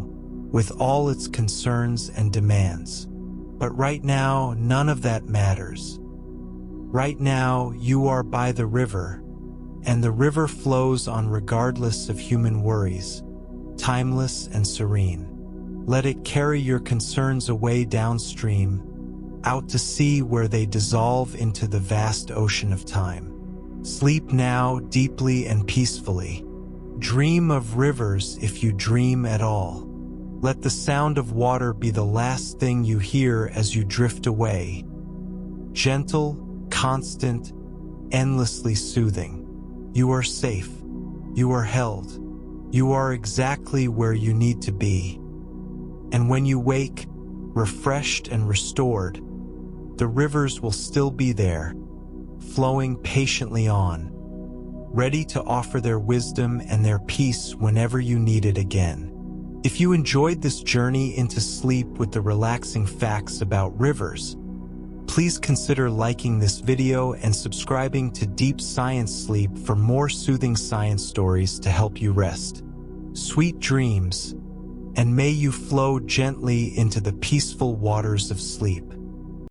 Speaker 1: with all its concerns and demands. But right now, none of that matters. Right now, you are by the river, and the river flows on regardless of human worries, timeless and serene. Let it carry your concerns away downstream, out to sea where they dissolve into the vast ocean of time. Sleep now deeply and peacefully. Dream of rivers if you dream at all. Let the sound of water be the last thing you hear as you drift away. Gentle, constant, endlessly soothing. You are safe. You are held. You are exactly where you need to be. And when you wake, refreshed and restored, the rivers will still be there, flowing patiently on, ready to offer their wisdom and their peace whenever you need it again. If you enjoyed this journey into sleep with the relaxing facts about rivers, Please consider liking this video and subscribing to Deep Science Sleep for more soothing science stories to help you rest. Sweet dreams, and may you flow gently into the peaceful waters of sleep.